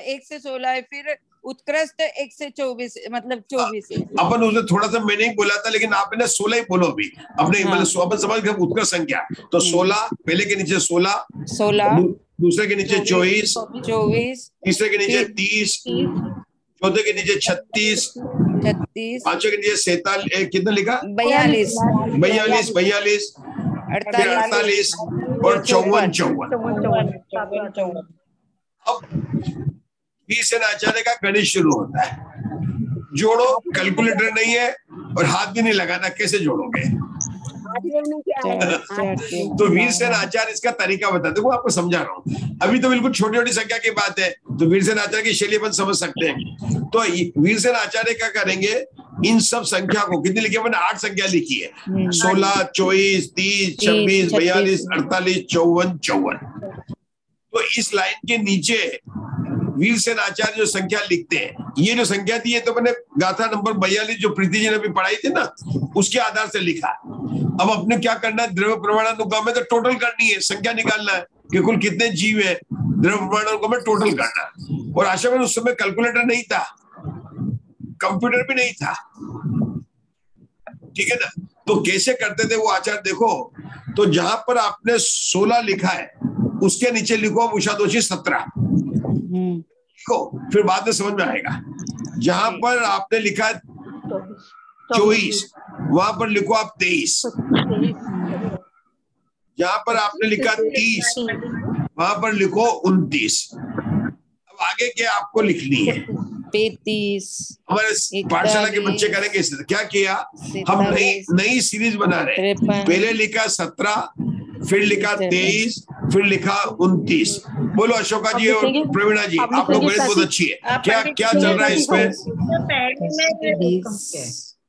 1 से 16 है, फिर उत्कृष्ट 1 से 24 मतलब 24 है। अपन उसने थोड़ा सा मैंने ही बोला था, लेकिन आपने 16 ही बोलो अभी अपने, मतलब अपन समझ गए उत्कृष्ट संख्या। तो 16 पहले के नीचे 16, दूसरे के नीचे 24, तीसरे के नीचे 30, चौथे के नीचे 36, पांचवे के नीचे 47, कितना लिखा? 42, 48 और 54। अब भीषण आचार्य का गणित शुरू होता है। जोड़ो, कैलकुलेटर नहीं है और हाथ भी नहीं लगाना, कैसे जोड़ोगे? तो वीरसेन आचार्य इसका तरीका बता, देखो आपको समझा रहा हूँ। अभी तो बिल्कुल छोटी छोटी संख्या की बात है, तो वीरसेन आचार्य की शैली अपन समझ सकते हैं। तो वीरसेन आचार्य क्या करेंगे, इन सब संख्या को कितनी लिखी? मैंने 8 संख्या लिखी है, 16, 24, 30, 26, 42, 48, 54। तो इस लाइन के नीचे वीरसेन आचार्य जो संख्या लिखते हैं, ये जो संख्या थी ये तो मैंने गाथा नंबर 42 जो प्रीति जी ने भी पढ़ाई थी ना, उसके आधार से लिखा। अब अपने क्या करना है, द्रव्य प्रमाणानुक्रम में तो टोटल करनी है, संख्या निकालना है कि कुल कितने जीव है, द्रव्य प्रमाणानुक्रम में टोटल करना। और आशा में उस समय कैलकुलेटर नहीं था, कंप्यूटर भी नहीं था, ठीक है ना। तो कैसे करते थे वो आचार्य देखो, तो जहां पर आपने 16 लिखा है उसके नीचे लिखो उषा जोशी 17, फिर बाद में समझ में आएगा। जहां पर आपने लिखा है 24 वहां पर लिखो आप 23, जहां पर आपने लिखा 30 वहां पर लिखो 29। अब आगे क्या आपको लिखनी है? 35। हमारे पाठशाला के बच्चे करेंगे इसे। क्या किया, हम नई सीरीज बना रहे हैं। पहले लिखा 17, फिर लिखा 23, फिर लिखा 29। बोलो अशोका जी और प्रवीणा जी, आप लोग गणित बहुत अच्छी है। क्या क्या चल रहा है इसमें?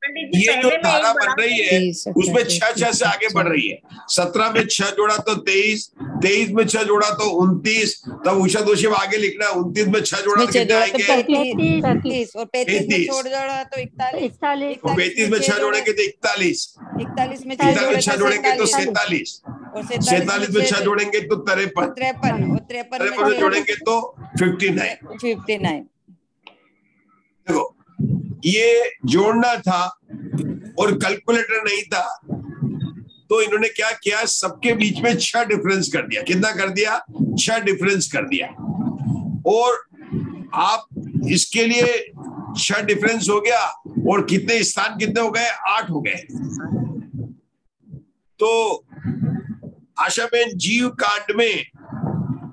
ये जो धारा बन रही है उसमें 6 से आगे बढ़ रही है। 17 में 6 जोड़ा तो 23, 23 में 6 जोड़ा तो 29, तब उषा जोशी आगे लिखना 29 में 6 जोड़ा तो कितने आएंगे? 35 और 35 में छोड़ जोड़ा तो 41, 35 में 6 जोड़ेंगे तो 41, 41 में 6 जोड़ेंगे तो 47, और 47 में 6 जोड़ेंगे तो 53 में जोड़ेंगे तो 59। देखो ये जोड़ना था और कैलकुलेटर नहीं था, तो इन्होंने क्या किया, सबके बीच में 6 डिफरेंस कर दिया। कितना कर दिया? 6 डिफरेंस कर दिया। और आप इसके लिए 6 डिफरेंस हो गया, और कितने स्थान कितने हो गए? 8 हो गए। तो आशा बहन जीव कांड में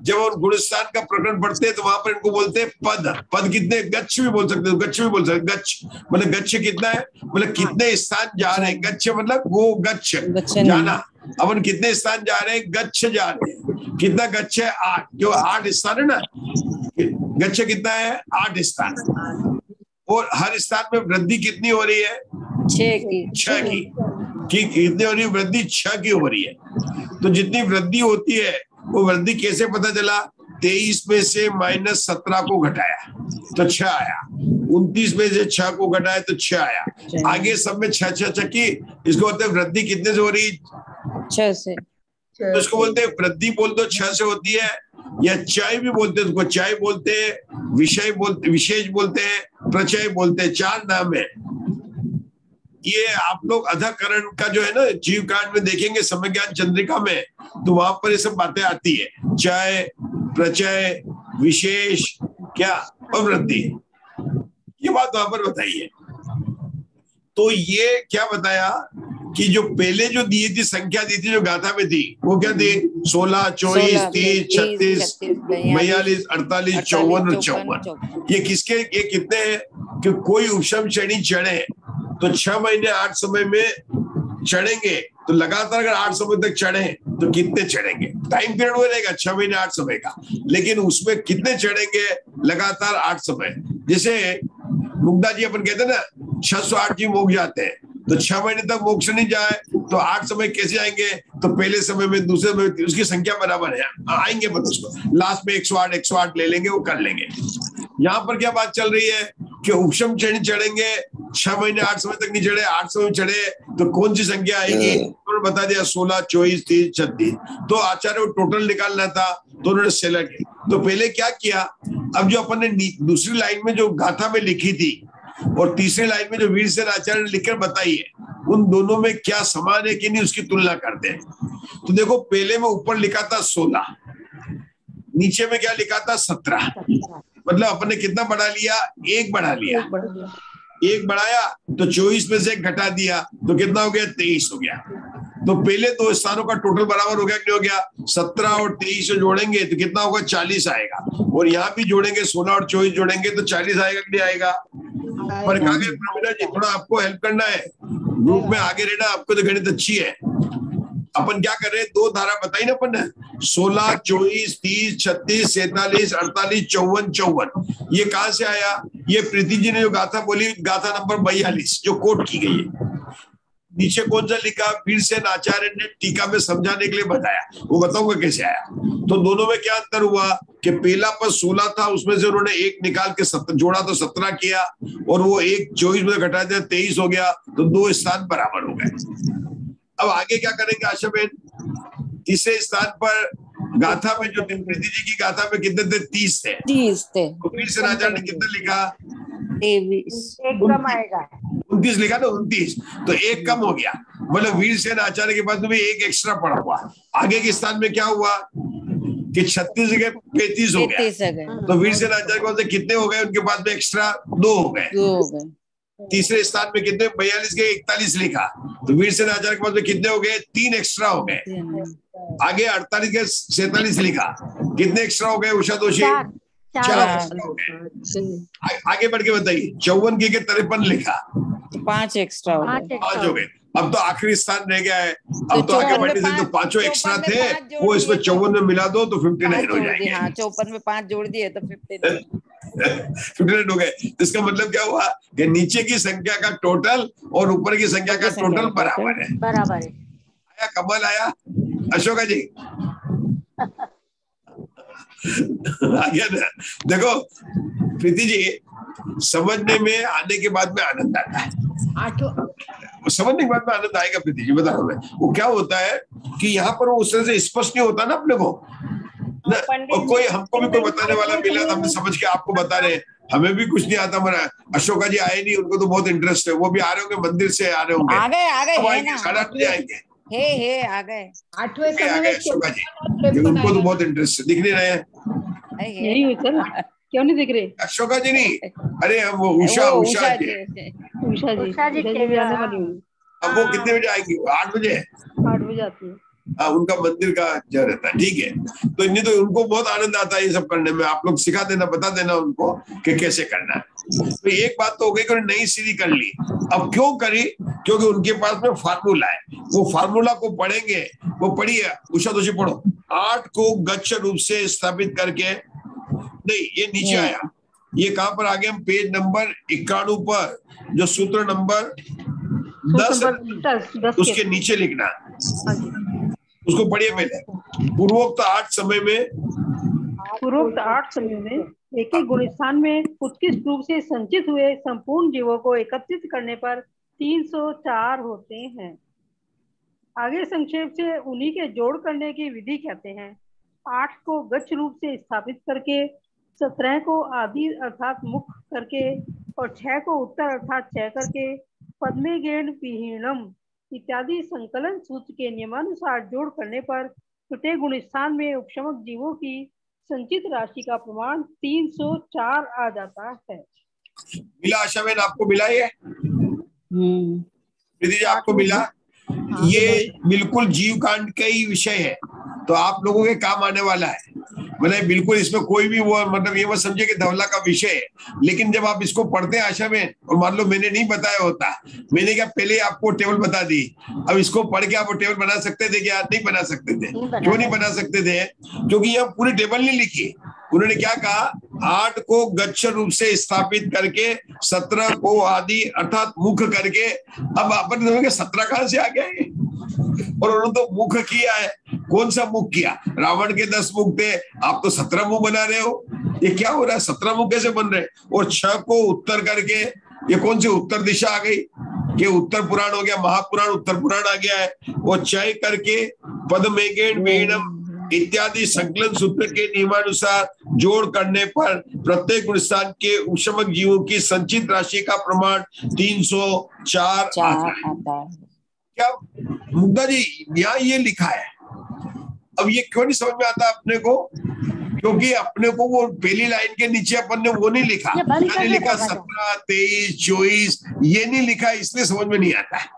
जब हम गुणस्थान का प्रकरण पढ़ते हैं तो वहां पर इनको बोलते हैं पद। पद कितने, गच्छ भी बोल सकते हो, गच्छ भी बोल सकते, गच्छ मतलब गच्छ कितना है, मतलब कितने स्थान जा रहे हैं। गच्छ मतलब वो गच्छ जाना, अपन कितने स्थान जा रहे हैं, गच्छ जा रहे हैं। कितना गच्छ है, 8, जो 8 स्थान है ना, गच्छ कितना है, 8 स्थान। और हर स्थान में वृद्धि कितनी हो रही है, 6 की कितनी हो रही है, वृद्धि 6 की हो रही है। तो जितनी वृद्धि होती है वो वृद्धि कैसे पता चला, 23 में से -17 को घटाया तो 6 आया, 29 में से 6 को घटाया तो 6 आया, आगे सब में 6 की। इसको बोलते हैं वृद्धि कितने से हो रही, 6 से। तो इसको बोलते हैं वृद्धि बोल दो 6 से होती है, या चय भी बोलते हैं, उसको चय बोलते हैं, विषय बोलते, विशेष बोलते हैं, प्रचय बोलते हैं, 4 नाम है। ये आप लोग अधकरण का जो है ना जीव कांड में देखेंगे, समय ज्ञान चंद्रिका में, तो वहां पर ये सब बातें आती है, चय, प्रचय, विशेष क्या और वृद्धि, ये बात वहां पर बताई है। तो ये क्या बताया कि जो पहले जो दी थी संख्या दी थी, जो गाथा में थी, वो क्या थी, 16, 24, 30, 36, 42, 48, 54 और 54। ये किसके, ये कितने हैं कि कोई उपशम श्रेणी चढ़े तो 6 महीने 8 समय में चढ़ेंगे, तो लगातार अगर 8 समय तक चढ़े तो कितने चढ़ेंगे, टाइम पीरियड वो रहेगा 6 महीने 8 समय का, लेकिन उसमें कितने चढ़ेंगे लगातार 8 समय। जैसे मुग्धा जी अपन कहते हैं ना 608 जी मोक्ष जाते हैं, तो 6 महीने तक मोक्ष नहीं जाए तो 8 समय कैसे आएंगे, तो पहले समय में, दूसरे समय, उसकी संख्या बराबर है, आएंगे, बस उसको लास्ट में 108 ले लेंगे, वो कर लेंगे। यहाँ पर क्या बात चल रही है कि उपशम श्रेणी चढ़ेंगे, 6 महीने 8 समय तक नहीं चढ़े, 8 समय चढ़े तो कौन सी संख्या आएगी, उन्होंने बता दिया 16, 24, 30, 36। तो आचार्य को टोटल निकालना था तो उन्होंने सेलेक्ट, तो पहले क्या किया, अब जो अपन ने दूसरी लाइन में जो गाथा में लिखी थी और तीसरी लाइन में जो वीरसेन आचार्य ने लिखकर बताई है, उन दोनों में क्या समान है कि नहीं, उसकी तुलना करते हैं। तो देखो पहले में ऊपर लिखा था 16, नीचे में क्या लिखा था 17, मतलब अपन ने कितना बढ़ा लिया, 1 बढ़ा लिया, 1 बढ़ाया तो 24 में से 1 घटा दिया तो कितना हो गया, 23 हो गया। तो पहले 2 स्थानों का टोटल बराबर हो गया, क्या हो गया, 17 और 23 जोड़ेंगे तो कितना होगा, 40 आएगा। और यहाँ भी जोड़ेंगे 16 और 24 जोड़ेंगे तो 40 आएगा कि नहीं आएगा। पर कहा गया प्रवीणा जी थोड़ा आपको हेल्प करना है, ग्रुप में आगे रहना, आपको तो गणित अच्छी है। अपन क्या कर रहे हैं, 2 धारा बताई ना अपन ने, 16, 24, 30, 36, 47, 48, 54, 54। ये कहां से आया, ये प्रीति जी ने जो गाथा बोली, गाथा नंबर 42 जो कोट की गई है। नीचे कौन सा लिखा, वीरसेन आचार्य ने टीका में समझाने के लिए बताया, वो बताऊंगा कैसे आया। तो दोनों में क्या अंतर हुआ कि पहला पद 16 था, उसमें से उन्होंने 1 निकाल के जोड़ा तो 17 किया, और वो 1 24 में घटा दिया 23 हो गया, तो 2 स्थान बराबर हो गए। अब आगे क्या करेंगे आशा बहन, तीसरे स्थान पर गाथा में जो प्रीति जी की गाथा में कितने थे, 30 थे, 30 थे। तो वीरसेन आचार्य ने कितना लिखा, 29 लिखा ना, 29, तो 1 कम हो गया, मतलब वीरसेन आचार्य के पास में 1 एक्स्ट्रा पड़ा हुआ। आगे के स्थान में क्या हुआ कि 36 जगह 35 हो गया, तो वीरसेन आचार्य के पास कितने हो गए, उनके पास में एक्स्ट्रा 2 हो गए। तीसरे स्थान में कितने, 42 के 41 लिखा, तो वीरसेन आचार्य के पास में कितने हो गए, 3 एक्स्ट्रा हो गए। आगे 48 के 47 लिखा, कितने एक्स्ट्रा हो गए उषा दोषी, 4 एक्स्ट्रा हो गए। आगे बढ़ के बताइए, 54 के 53 लिखा, 5 एक्स्ट्रा हो गए, 5 हो गए। अब तो आखिरी स्थान रह गया है, अब तो आगे बढ़ने से तो 5 एक्स्ट्रा थे, वो इसमें 54 में मिला दो तो 59 हो जाएंगे। हाँ, 54 में 5 जोड़ दिए तो 59 हो गए। इसका मतलब क्या हुआ कि नीचे की संख्या का टोटल और ऊपर की संख्या का टोटल बराबर है। आया, कमाल आया अशोका जी। आ गया ना। देखो प्रीति जी, समझने में आने के बाद में आनंद आता है, समझने के बाद में आनंद आएगा। प्रीति जी बता रहा हूँ, वो क्या होता है कि यहाँ पर वो उस तरह से स्पष्ट नहीं होता ना अपने को, और कोई हमको भी कोई बताने वाला मिला तो हमने समझ के आपको बता रहे हैं, हमें भी कुछ नहीं आता। हमारा अशोका जी आए नहीं, उनको तो बहुत इंटरेस्ट है, वो भी आ रहे होंगे, मंदिर से आ रहे होंगे, आ गए 8:30 बजे आएंगे। आ गए 8वें समय में अशोका जी, उनको तो बहुत इंटरेस्ट है, दिख नहीं रहे हैं, यही हुई सर, क्यों नहीं दिख रहे अशोका जी नहीं, अरे हम वो उषा जी आने वाली हूँ। अब वो कितने बजे आएंगी, 8 बजे 8 बजे आती है। हाँ, उनका मंदिर का जो रहता है, ठीक है। तो नहीं तो उनको बहुत आनंद आता है ये सब करने में। आप लोग सिखा देना, बता देना उनको कि कैसे करना है। तो एक बात तो हो गई कि नई सीढ़ी कर ली। अब क्यों करी? क्योंकि उनके पास में फार्मूला है। वो फार्मूला को पढ़ेंगे। वो पढ़िए, उषा दोषी पढ़ो। 8 को गच्छ रूप से स्थापित करके, नहीं ये नीचे आया, ये कहां पर आ गए हम? पेज नंबर 91 पर, जो सूत्र नंबर 10 उसके नीचे लिखना, उसको पढ़िए पहले। पूर्वोक्त 8 समय में एक ही गुणस्थान में उत्कृष्ट रूप से संचित हुए संपूर्ण जीवों को एकत्रित करने पर 304 होते हैं। आगे संक्षेप से उन्हीं के जोड़ करने की विधि कहते हैं। 8 को गच्छ रूप से स्थापित करके, 17 को आदि अर्थात मुख करके और 6 को उत्तर अर्थात छह करके पद्मे गेण विहीणम इत्यादि संकलन सूत्र के नियमानुसार जोड़ करने पर प्रत्येक गुणस्थान में उपशमक जीवों की संचित राशि का प्रमाण 304 आ जाता है। मिला आशा बहन, आपको मिला ये? दीदी आपको मिला? ये बिल्कुल जीव कांड का ही विषय है, तो आप लोगों के काम आने वाला है। मतलब बिल्कुल इसमें कोई भी वो मतलब ये मत समझे कि धवला का विषय है। लेकिन जब आप इसको पढ़ते हैं आशा में, और मान लो मैंने नहीं बताया होता, मैंने क्या पहले आपको टेबल बता दी, अब इसको पढ़ के आप वो टेबल बना सकते थे क्या? नहीं बना सकते थे। क्यों नहीं बना सकते थे? क्योंकि यहाँ पूरी टेबल नहीं लिखी। उन्होंने क्या कहा? 8 को गच्छ रूप से स्थापित करके, 17 को आदि अर्थात मुख करके। अब अपन 17 कहां से आ गए? और उन्होंने तो मुख किया है। कौन सा मुख किया? रावण के 10 मुख थे, आप तो 17 मुख बना रहे हो। ये क्या हो रहा है? 17 मुख कैसे बन रहे? और 6 को उत्तर करके, ये कौन सी उत्तर दिशा आ गई? कि उत्तर पुराण हो गया, महापुराण उत्तर पुराण आ गया है। और चय करके पद मेगेण वेणम इत्यादि संकलन सूत्र के नियमानुसार जोड़ करने पर प्रत्येक गुणस्थान के उपशमक जीवों की संचित राशि का प्रमाण 304 आता है। क्या मुग्धा जी यहाँ ये लिखा है? अब ये क्यों नहीं समझ में आता अपने को? क्योंकि अपने को वो पहली लाइन के नीचे अपन ने वो नहीं लिखा, मैंने लिखा 17, 23, 24, ये नहीं लिखा, इसलिए समझ में नहीं आता है।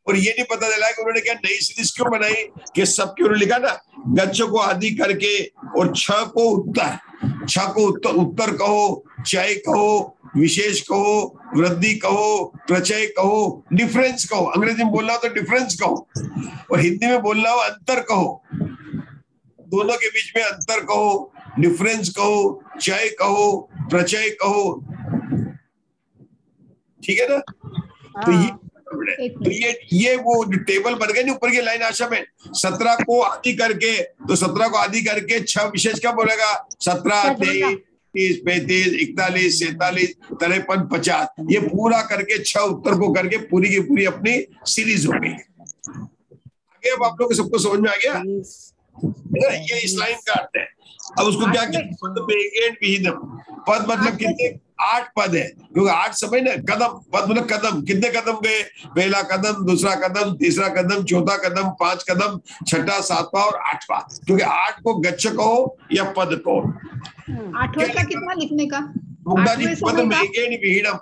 और ये नहीं पता चला कि उन्होंने क्या नई सीरीज क्यों बनाई, कि सब क्यों लिखा ना गच्छ को आदि करके और 6 को उत्तर, 6 को उत्तर कहो, चय कहो, विशेष कहो, वृद्धि कहो, प्रचय कहो, डिफरेंस कहो। अंग्रेजी में बोलना हो तो डिफरेंस कहो, और हिंदी में बोलना हो अंतर कहो। दोनों के बीच में अंतर कहो, डिफरेंस कहो, चय कहो, प्रचय कहो, ठीक है ना? तो ये वो जो टेबल बन गए ऊपर की लाइन आशा में, 17 को आदि करके, तो 17 को आदि करके 6 विशेष क्या बोलेगा? 17, 23, 30, 35, 41, 47, 53, 50, ये पूरा करके 6 उत्तर को करके पूरी की पूरी अपनी सीरीज हो गई। आगे अब आप लोग सबको समझ में आ गया? ये इस लाइन का अर्थ है। अब उसको क्या कहते हैं? पद मतलब कितने? 8 पद है, क्योंकि 8 समय ना कदम, पद मतलब कदम। कितने कदम गए? पहला कदम, दूसरा कदम, तीसरा कदम, चौथा कदम, 5 कदम, छठा, 7वां और 8वां। क्योंकि 8 को गच्छ कहो या पद कहो। 8वें का कितना लिखने का? पद मेगेण विहीणम,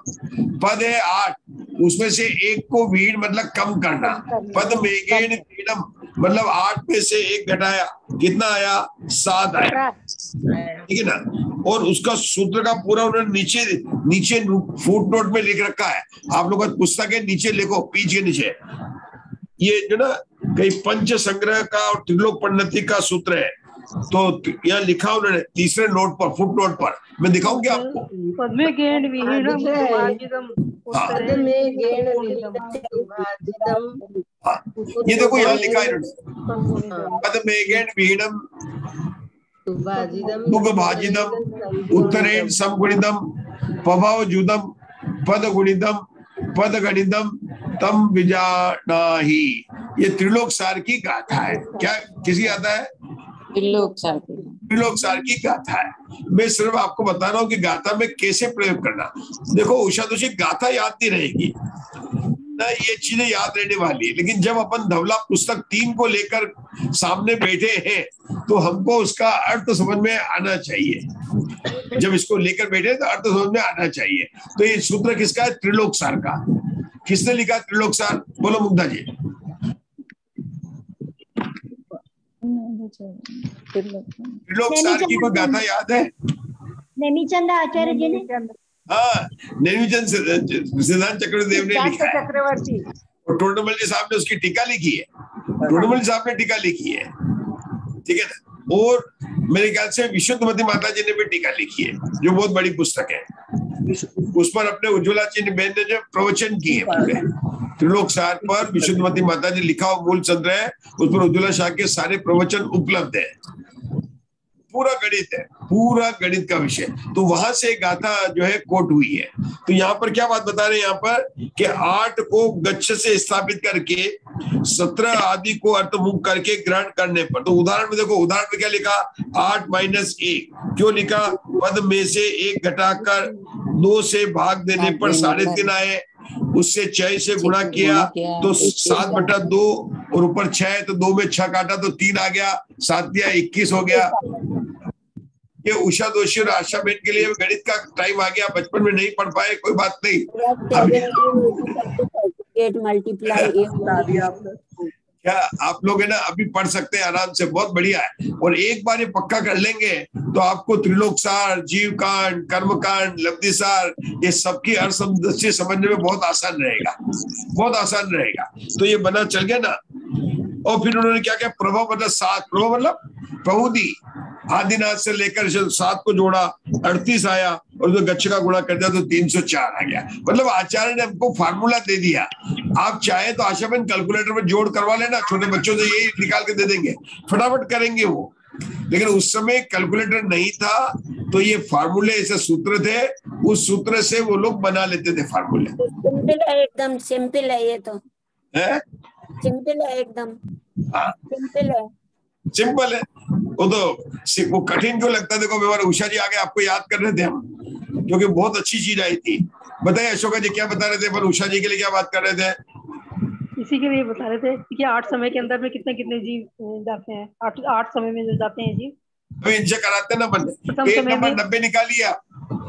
पद है 8, उसमें से 1 को विहीण मतलब कम करना। पद मेगेण विहीणम मतलब 8 में से 1 घटाया, कितना आया? 7 आया, ठीक है ना? और उसका सूत्र का पूरा उन्होंने नीचे फुट नोट में लिख रखा है। आप लोग पुस्तक के नीचे लिखो, पीछ के नीचे, ये जो ना कहीं पंच संग्रह का और त्रिलोक पन्नति का सूत्र है। तो यहाँ लिखा उन्होंने तीसरे नोट पर, फुट नोट पर, मैं दिखाऊं क्या आपको? पद्मे गेण विहीणम सुभाजितम, ये देखो यहाँ लिखा है पद्मे गेण विहीणम मुखभाजितम उत्तरेण समगुणितम पभवजुदम पदगुणितम पदगणितम तम विजानाहि। ये त्रिलोक सार की गाथा है। क्या किसी आता है? त्रिलोक सार की गाथा है। मैं सिर्फ आपको बता रहा हूँ कि गाथा में कैसे प्रयोग करना। देखो उषा दोषी, गाथा याद नहीं रहेगी ना, ये चीजें याद रहने वाली है, लेकिन जब अपन धवला पुस्तक 3 को लेकर सामने बैठे हैं तो हमको उसका अर्थ समझ में आना चाहिए। जब इसको लेकर बैठे तो अर्थ समझ में आना चाहिए। तो ये सूत्र किसका है? त्रिलोक सार का। किसने लिखा त्रिलोक सार? बोलो मुग्धा जी। त्रिलोक सार की कोई गाथा याद है? नेमीचंद आचार्य जी ने, हाँ, नेमीचंद सिद्धांत चक्रवर्ती देव ने लिखा है चक्रवर्ती और टोडरमल जी साहब ने उसकी टीका लिखी है। टोडरमल जी साहब ने टीका लिखी है, ठीक है ना। और मेरे ख्याल से विशुद्धमती माता जी ने भी टीका लिखी है, जो बहुत बड़ी पुस्तक है। उस पर अपने उज्ज्वला जी बहन ने जो प्रवचन किए पूरे त्रिलोक सार पर, विशुद्धमती माता जी लिखा हुआ मूल संग्रह, उस पर उज्ज्वला शाह के सारे प्रवचन उपलब्ध है। पूरा गणित है, पूरा गणित का विषय। तो वहां से गाथा जो है कोट हुई है। तो यहाँ पर क्या बात बता रहे हैं यहाँ पर कि 8 को गच्छ से स्थापित करके 17 आदि को अर्थमुख करके ग्रहण करने पर। तो उदाहरण में देखो, उदाहरण में क्या लिखा, 8 - 1 क्यों लिखा? पद में से 1 घटाकर 2 से भाग देने पर 3.5 आए, उससे 6 से गुणा किया तो 7/2 और ऊपर 6, तो 2 में 6 काटा तो 3 आ गया, 7 दिया 21 हो गया। ये उषा दोषी और आशा बेन के लिए गणित का टाइम आ गया, बचपन में नहीं पढ़ पाए, कोई बात नहीं। क्या आप लोग है ना अभी पढ़ सकते हैं आराम से, बहुत बढ़िया है। और एक बार ये पक्का कर लेंगे तो आपको त्रिलोक सार, जीव कांड, कर्म कांड, लब्धि सार, ये सबकी अर्थ दृष्टि समझने में बहुत आसान रहेगा, बहुत आसान रहेगा। तो ये बना चल गया ना। और फिर उन्होंने क्या किया, प्रभव मतलब 7, प्रभव मतलब प्रभुदी, आदिनाथ से लेकर 7 को जोड़ा 38 आया, और जो गच्छ का गुणा कर दिया तो 304 आ गया। मतलब आचार्य ने हमको फार्मूला दे दिया। आप चाहे तो आशा बहन कैलकुलेटर में जोड़ करवा लेना, छोटे बच्चों से यही निकाल के दे देंगे, फटाफट करेंगे वो। लेकिन उस समय कैलकुलेटर नहीं था, तो ये फार्मूले ऐसे सूत्र थे, उस सूत्र से वो लोग बना लेते थे फार्मूले। सिंपल है, एकदम सिंपल है ये तो है, सिंपल है एकदम। हाँ सिंपल है, सिंपल है वो तो। वो कठिन क्यों लगता है? देखो हमारे उषा जी आगे आपको याद कर रहे थे हम, क्योंकि बहुत अच्छी चीज आई थी। बताइए अशोका जी क्या बता रहे थे, पर उषा जी के लिए क्या बात कर रहे थे? इसी के लिए बता रहे थे कि 8 समय के अंदर में कितने कितने जीव जाते हैं, 8 समय में जो जाते हैं जी। अभी इनसे कराते ना बंदे, पेज नंबर 90 निकालिए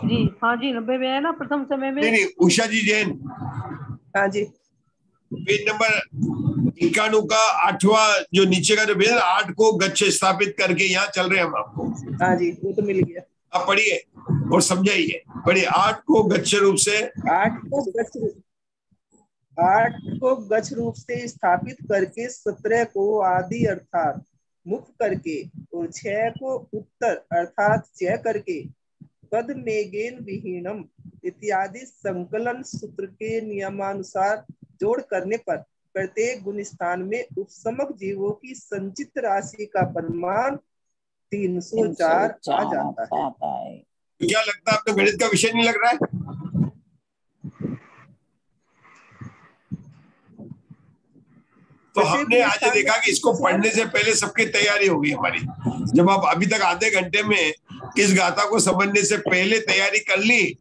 जी। हाँ जी, 90 में है ना प्रथम समय में। नहीं, उषा जी जैन, हाँ जी, पेज नंबर 91 का 8वां जो नीचे का जो पेज, 8 को गच्छ स्थापित करके यहाँ चल रहे हैं हम आपको। हाँ जी, वो तो मिल गया। आप पढ़िए और समझाइए, पढ़िए। 8 को गच्छ रूप से, 8 को गच्छ रूप से स्थापित करके 17 को आदि अर्थात मुक्त करके और 6 को उत्तर अर्थात चय करके पद मेगेन विहीनम इत्यादि संकलन सूत्र के नियमानुसार जोड़ करने पर प्रत्येक गुण स्थान में उपसमक जीवों की संचित राशि का परिमाण 304 आ जाता है। क्या लगता है आपको गणित का विषय नहीं लग रहा है? तो हमने आज देखा कि इसको पढ़ने से पहले सबकी तैयारी हो गई हमारी। जब आप अभी तक आधे घंटे में इस गाथा को समझने से पहले तैयारी कर ली,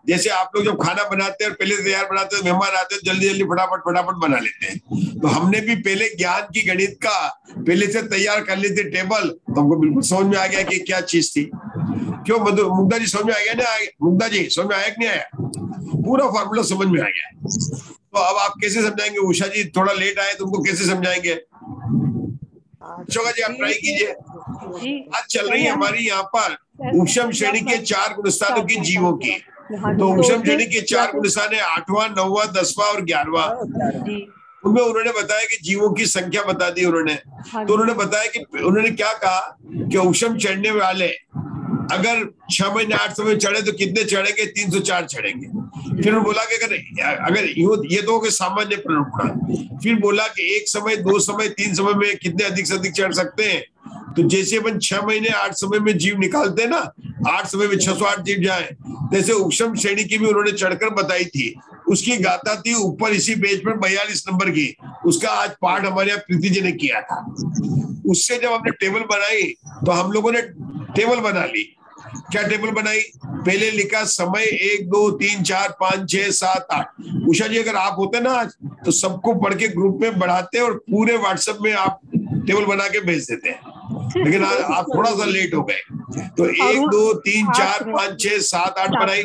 जैसे आप लोग जब खाना बनाते हैं और पहले तैयार बनाते हैं, मेहमान आते हैं जल्दी जल्दी फटाफट बना लेते हैं, तो हमने भी पहले ज्ञान की गणित का पहले से तैयार कर ली थी टेबल, तो हमको बिल्कुल समझ में आ गया कि क्या चीज थी। क्यों मुग्धा जी समझ में आ गया ना? मुग्धा जी समझ में आया कि नहीं आया? पूरा फॉर्मूला समझ में आ गया। तो अब आप कैसे समझाएंगे? उषा जी थोड़ा लेट आए, तुमको कैसे समझाएंगे? अशोका जी आप ट्राई कीजिए। आज चल रही है हमारी यहाँ पर उपशम श्रेणी के 4 गुणस्थानों की जीवों की। तो उपशम श्रेणी के 4 गुणस्थान है, 8वां, 9वां, 10वां और 11वां। उनमें उन्होंने बताया कि जीवों की संख्या बता दी उन्होंने। तो उन्होंने बताया कि उन्होंने क्या कहा कि उपशम चढ़ने वाले अगर 6 महीने 8 समय चढ़े तो कितने चढ़ेंगे? 304 चढ़ेंगे। फिर बोला कि अगर ये तो सामान्य प्ररूपण। फिर बोला कि 1 समय, 2 समय, 3 समय में कितने अधिक से अधिक चढ़ सकते हैं? तो जैसे अपन 6 महीने 8 समय में जीव निकालते हैं ना, 8 समय में 608 जीव जाए, जैसे उपशम श्रेणी की भी उन्होंने चढ़कर बताई थी। उसकी गाथा थी ऊपर इसी पेज पर 42 नंबर की। उसका आज पाठ हमारे यहाँ प्रीति जी ने किया था। उससे जब हमने टेबल बनाई तो हम लोगों ने टेबल बना ली। क्या टेबल बनाई? पहले लिखा समय 1 2 3 4 5 6 7 8। उषा जी अगर आप होते ना आज तो सबको पढ़ के ग्रुप में बढ़ाते और पूरे व्हाट्सएप में आप टेबल बना के भेज देते हैं, लेकिन आज आप थोड़ा सा लेट हो गए। तो 1 2 3 4 5 6 7 8 बनाई।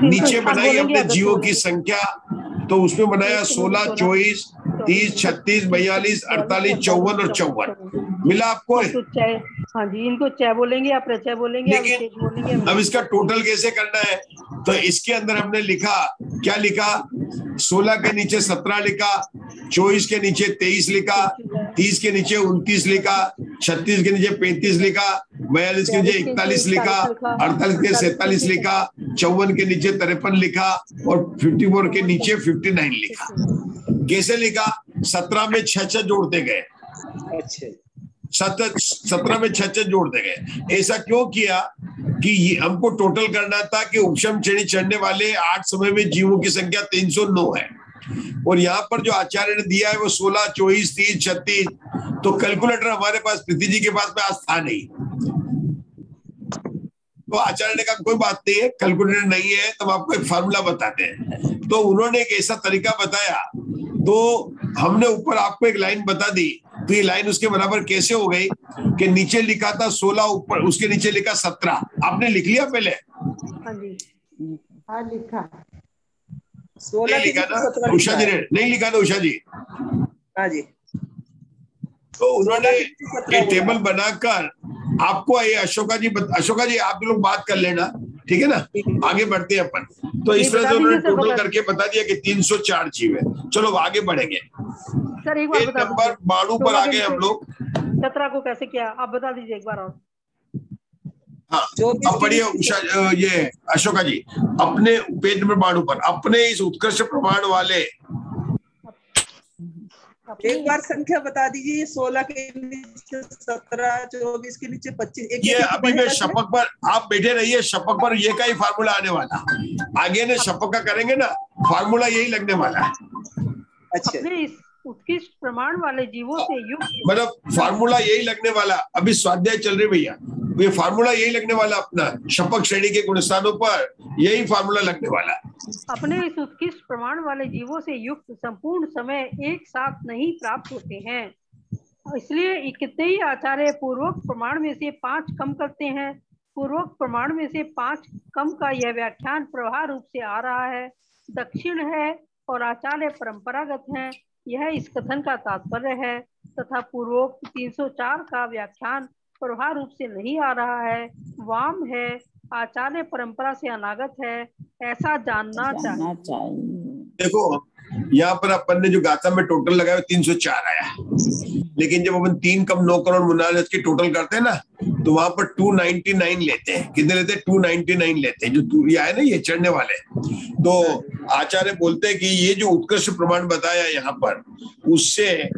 नीचे बनाई हमने जीवों की संख्या, तो उसमें बनाया 16 24 30 36 42 48 54 और 54। मिला आपको? तो चय, हाँ जी, इनको चय बोलेंगे या प्रचय बोलेंगे या विशेष बोलेंगे। अब इसका टोटल कैसे करना है? तो इसके अंदर हमने लिखा, क्या लिखा? 16 के नीचे 17 लिखा, 24 के नीचे 23 लिखा, 30 के नीचे 29 लिखा, 36 के नीचे 35 लिखा, 42 के नीचे 41 लिखा, 48 के 47 लिखा, 54 के नीचे 53 लिखा और 54 के नीचे 59 लिखा। कैसे लिखा? 17 में 6 जोड़ते गए। अच्छा, 17 में 6 जोड़ते गए। ऐसा क्यों किया कि हमको टोटल करना था कि उपशम श्रेणी चढ़ने वाले 8 समय में जीवों की संख्या 309 है और यहाँ पर जो आचार्य ने दिया है वो 16, 24, 30, 36। तो कैलकुलेटर हमारे पास, प्रीति जी के पास में आज था नहीं, तो आचार्य ने कहा कोई बात नहीं है, कैलकुलेटर नहीं है तो हम आपको एक फार्मूला बताते हैं। तो उन्होंने एक ऐसा तरीका बताया, तो हमने ऊपर आपको एक लाइन बता दी। तो ये लाइन उसके बराबर कैसे हो गई कि नीचे लिखा था 16, ऊपर उसके नीचे लिखा 17। आपने लिख लिया पहले? हाँ जी, हाँ लिखा। 16 लिखा ना उषा जी ने? नहीं लिखा ना उषा जी? हाँ जी। तो उन्होंने एक टेबल बनाकर आपको, ये अशोका जी आप लोग बात कर लेना, ठीक है ना? आगे बढ़ते हैं अपन। तो इस तरह से उन्होंने टोटल करके बता दिया कि 304 जीव है। चलो आगे बढ़ेंगे। सर एक बार बता नंबर 92 पर आ गए हम लोग। 17 को कैसे किया आप बता दीजिए एक बार और। हाँ, अब बढ़िए उषा, ये अशोका जी अपने पेज नंबर 92 पर अपने इस उत्कृष्ट प्रमाण वाले एक बार संख्या बता दीजिए। 16 के नीचे 17, 24 के नीचे 25। ये अभी मैं शपक पर, आप बैठे रहिए, शपक पर ये का ही फार्मूला आने वाला। आगे ने शपक का करेंगे ना, फार्मूला यही लगने वाला है। अच्छा, उत्कृष्ट प्रमाण वाले जीवों से युक्त, मतलब फार्मूला यही लगने वाला। अभी स्वाध्याय चल रही भैया, ये फार्मूला यही लगने वाला अपना शपक श्रेणी के गुणस्थानों पर यही फार्मूला लगने वाला। अपने इस उत्कृष्ट प्रमाण वाले जीवों से युक्त संपूर्ण समय एक साथ नहीं प्राप्त होते हैं, इसलिए कितने ही आचार्य पूर्वक प्रमाण में से 5 कम करते हैं। पूर्वक प्रमाण में से 5 कम का यह व्याख्यान प्रवाह रूप से आ रहा है, दक्षिण है और आचार्य परंपरागत है, यह इस कथन का तात्पर्य है। तथा पूर्वोक्त 304 का व्याख्यान प्रवाह रूप से नहीं आ रहा है, वाम है, आचार्य परंपरा से अनागत है, ऐसा जानना चाहिए। देखो यहाँ पर अपन ने जो गाथा में टोटल लगाया 304 आया, लेकिन जब अपन 3 कम 9 करोड़ मुनाजात की टोटल करते हैं ना, तो वहां पर 299 लेते हैं। कितने लेते हैं? 299 लेते हैं। जो ये आए ना, ये चढ़ने वाले, तो आचार्य बोलते हैं कि ये जो उत्कृष्ट प्रमाण बताया यहाँ पर, उससे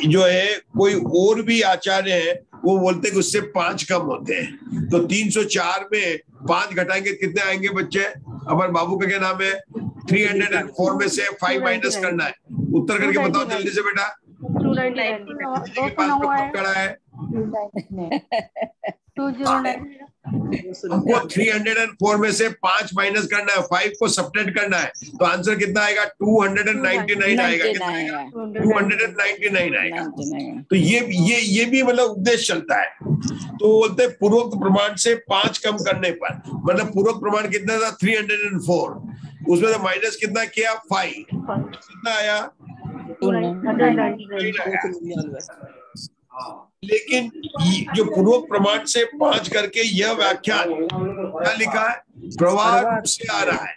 जो है कोई और भी आचार्य है वो बोलते हैं कि उससे 5 कम होते हैं। तो 304 में 5 घटाएंगे कितने आएंगे बच्चे? हमारे बाबू का क्या नाम है? 304 में से 5 माइनस करना है। उत्तर करके बताओ जल्दी से बेटा। 304 में से 5 माइनस करना है, 5 को सब्ट्रैक्ट करना है, तो आंसर कितना आएगा? 299 आएगा। कितना आएगा? 299 आएगा। तो ये भी मतलब उपदेश चलता है। तो बोलते हैं पूर्वोक्त प्रमाण से 5 कम करने पर, मतलब पूर्वोक्त प्रमाण कितना था? 304, उसमें से माइनस कितना किया? 5, कितना आया? 299। लेकिन जो पूर्व प्रमाण से 5 करके यह व्याख्यान क्या लिखा है? प्रवाह रूप से आ रहा है।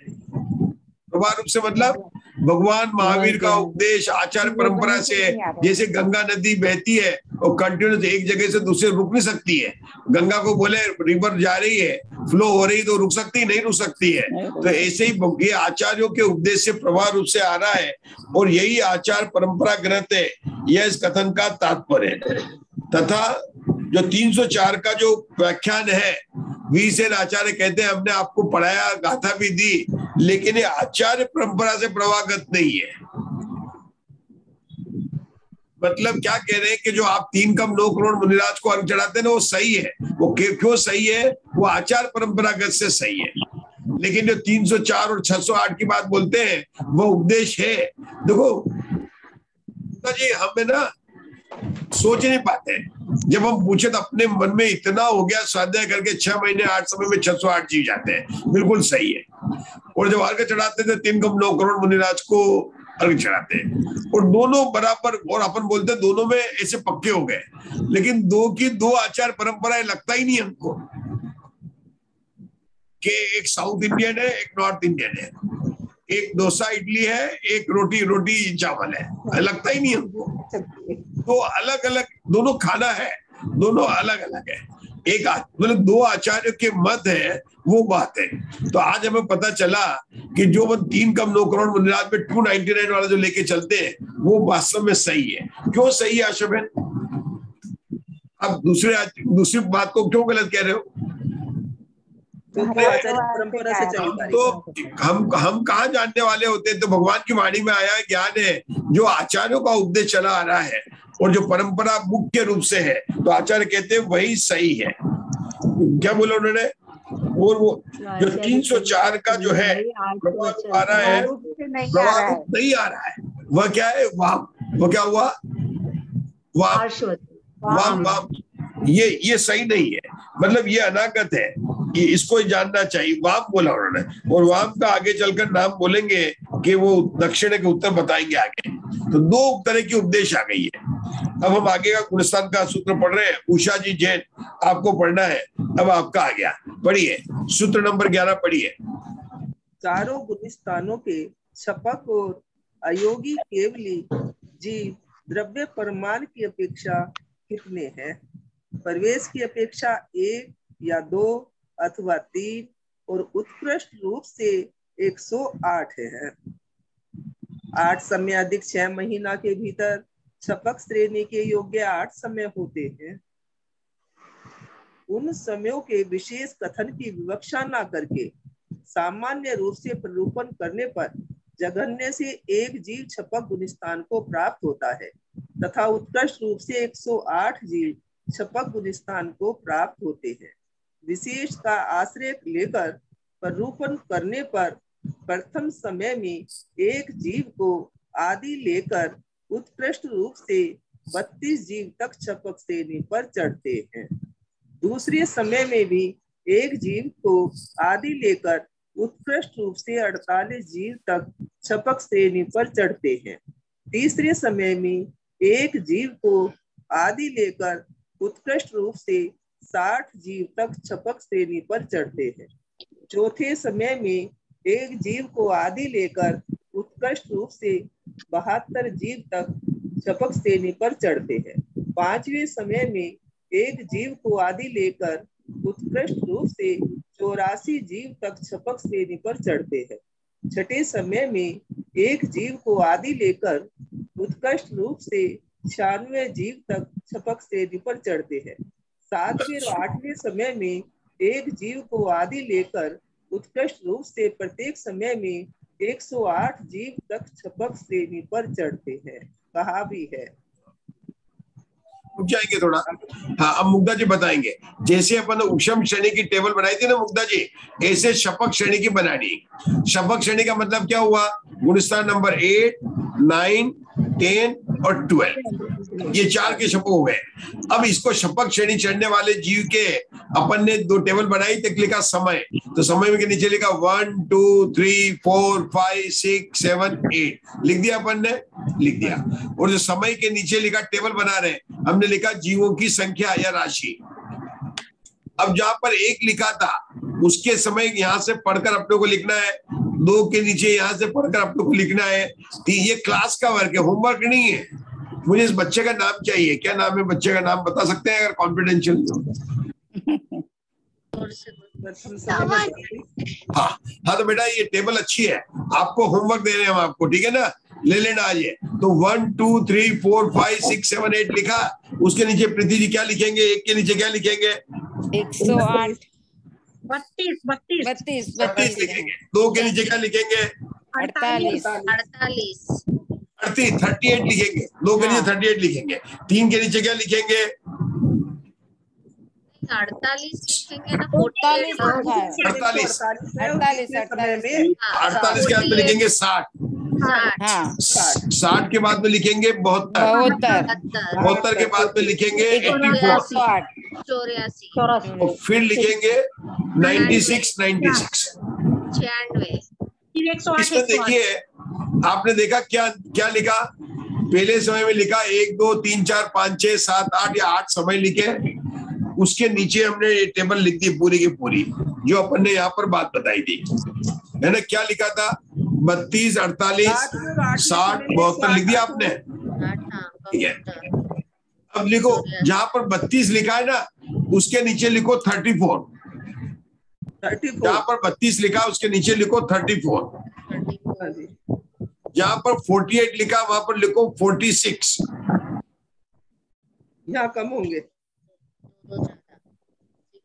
प्रवाह रूप से मतलब भगवान महावीर का उपदेश आचार्य परंपरा से, जैसे गंगा नदी बहती है और कंटिन्यूस एक जगह से दूसरे रुक नहीं सकती है। गंगा को बोले रिवर जा रही है, फ्लो हो रही, तो रुक सकती नहीं, रुक सकती है। तो ऐसे ही ये आचार्यों के उपदेश से प्रवाह रूप से आ रहा है और यही आचार परंपरा ग्रंथ है, यह इस कथन का तात्पर्य है। तथा जो 304 का जो व्याख्यान है, वीरसेन आचार्य कहते हैं हमने आपको पढ़ाया, गाथा भी दी, लेकिन ये आचार्य परंपरा से प्रवाहगत नहीं है। मतलब क्या कह रहे हैं कि जो आप 3 कम 9 करोड़ मुनिराज को अर्घ चढ़ाते हैं ना, वो सही है। वो क्यों सही है? वो आचार परंपरागत से सही है। लेकिन जो 304 और 608 की बात बोलते हैं, वो उपदेश है। देखो जी, हमें ना सोच नहीं पाते। जब हम पूछे तो अपने मन में इतना हो गया, स्वाध्याय करके 6 महीने 8 समय में 608 जीव जाते हैं, बिल्कुल सही है। और जब अर्घ चढ़ाते थे 3 कम 9 करोड़ मुनिराज को, अर्घ चढ़ाते हैं, और दोनों बराबर, और अपन बोलते हैं दोनों में ऐसे पक्के हो गए, लेकिन दो की दो आचार परंपराएं लगता ही नहीं हमको कि एक साउथ इंडियन है एक नॉर्थ इंडियन है, एक डोसा इडली है एक रोटी चावल है, लगता ही नहीं हमको। दो अलग अलग दोनों खाना है, दोनों अलग अलग है, एक मतलब दो आचार्यों के मत है, वो बात है। तो आज हमें पता चला कि जो वो 3 कम 9 करोड़ मुनिराज में 299 वाला जो लेके चलते हैं वो वास्तव में सही है। क्यों सही है आशा बहन? अब दूसरी बात को क्यों गलत कह रहे हो? परंपरा से चली। तो हम कहाँ जानने वाले होते हैं? तो भगवान की वाणी में आया ज्ञान है, जो आचार्यों का उपदेश चला आ रहा है और जो परंपरा मुख्य रूप से है, तो आचार्य कहते हैं वही सही है। क्या बोला उन्होंने? और वो जो 304 का जो है प्रभाव आ रहा है, प्रभाव नहीं आ रहा है, वह क्या है? वो क्या हुआ? वाम ये सही नहीं है, मतलब ये अनागत है, कि इसको जानना चाहिए। वाम बोला उन्होंने, और वाम का आगे चलकर नाम बोलेंगे कि वो दक्षिण के उत्तर बताएंगे आगे। तो 2 तरह की उपदेश आ गई है। अब हम आगे का गुणस्थान का सूत्र पढ़ रहे हैं। उषा जी जैन, आपको पढ़ना है, अब आपका आ गया, पढ़िए सूत्र नंबर 11 पढ़िए। चारों गुणस्थानों के छपक और अयोगी केवली जीव द्रव्य परमाण की अपेक्षा कितने हैं? प्रवेश की अपेक्षा 1 या 2 अथवा 3 और उत्कृष्ट रूप से 108 है। 8 समय अधिक 6 महीना के भीतर छपक श्रेणी के योग्य 8 समय होते हैं। उन समयों के विशेष कथन की विवक्षा न करके सामान्य रूप से प्ररूपण करने पर जघन्य से एक जीव छपक गुणस्थान को प्राप्त होता है तथा उत्कृष्ट रूप से 108 जीव छपक गुणस्थान को प्राप्त होते हैं। विशेष का आश्रय लेकर प्ररूपण करने पर प्रथम समय में एक जीव को आदि लेकर उत्कृष्ट रूप से 32 जीव तक छपक श्रेणी पर चढ़ते हैं। दूसरे समय में भी एक जीव को आदि लेकर उत्कृष्ट रूप से 48 जीव तक छपक श्रेणी पर चढ़ते हैं। तीसरे समय में एक जीव को आदि लेकर उत्कृष्ट रूप से 60 जीव तक छपक श्रेणी पर चढ़ते हैं। चौथे समय में एक जीव को आदि लेकर उत्कृष्ट रूप से 72 जीव तक छपक श्रेणी पर चढ़ते हैं। पांचवें समय में एक जीव को आदि लेकर उत्कृष्ट रूप से 84 जीव तक छपक श्रेणी पर चढ़ते हैं। छठे समय में एक जीव को आदि लेकर उत्कृष्ट रूप से 96 जीव तक छपक श्रेणी पर चढ़ते हैं। सातवें और आठवें समय में एक जीव को आदि लेकर उत्कृष्ट रूप से प्रत्येक समय में 108 जीव तक छपक श्रेणी पर चढ़ते हैं। कहा भी है। रुक जाएंगे थोड़ा। हाँ, अब मुग्धा जी बताएंगे। जैसे अपन उपशम श्रेणी की टेबल बनाई थी ना मुग्धा जी, ऐसे शपक श्रेणी की बनानी। शपक श्रेणी का मतलब क्या हुआ? गुणस्थान नंबर 8, 9, 10 और 12, ये 4 के शपक हो गए। अब इसको शपक श्रेणी चढ़ने वाले जीव के अपन ने 2 टेबल बनाई, तक लिखा समय, तो समय में के नीचे लिखा 1, 2, 3, 4, 5, 6, 7, 8 लिख दिया अपन ने, लिख दिया। और जो समय के नीचे लिखा टेबल बना रहे, हमने लिखा जीवों की संख्या या राशि। अब जहां पर 1 लिखा था उसके समय यहां से पढ़कर अपने को लिखना है, 2 के नीचे यहां से पढ़कर अपने को लिखना है। ये क्लास का वर्क है, होमवर्क नहीं है। मुझे इस बच्चे का नाम चाहिए। क्या नाम है बच्चे का? नाम बता सकते हैं अगर कॉन्फिडेंशियल हो? हाँ तो बेटा ये टेबल अच्छी है, आपको होमवर्क दे रहे हैं हम आपको, ठीक है ना? ले लेना आज ये। तो 1, 2, 3, 4, 5, 6, 7, 8 लिखा। उसके नीचे प्रीति जी क्या लिखेंगे? 1 के नीचे क्या लिखेंगे? 108 32 लिखेंगे। 2 के नीचे क्या लिखेंगे? 48 38 लिखेंगे। 2 के नीचे 38 लिखेंगे। 3 के नीचे क्या लिखेंगे? 48 लिखेंगे ना। 48 के बाद में लिखेंगे 60। 60 के बाद में लिखेंगे 72। 72 के बाद में लिखेंगे 84। और फिर लिखेंगे 96। 96। इसमें देखिए आपने देखा क्या क्या लिखा? पहले समय में लिखा 1 2 3 4 5 6 7 8 या 8 समय लिखे, उसके नीचे हमने ये टेबल लिख दी पूरी की पूरी, जो अपन ने यहाँ पर बात बताई थी, है ना? क्या लिखा था? 32 48 60 72 लिख दिया आपने, ठीक है? अब लिखो, जहां पर 32 लिखा है ना, उसके नीचे लिखो 34। जहां पर 32 लिखा उसके नीचे लिखो 34। जहां पर 48 लिखा वहां पर लिखो 46। यहाँ कम होंगे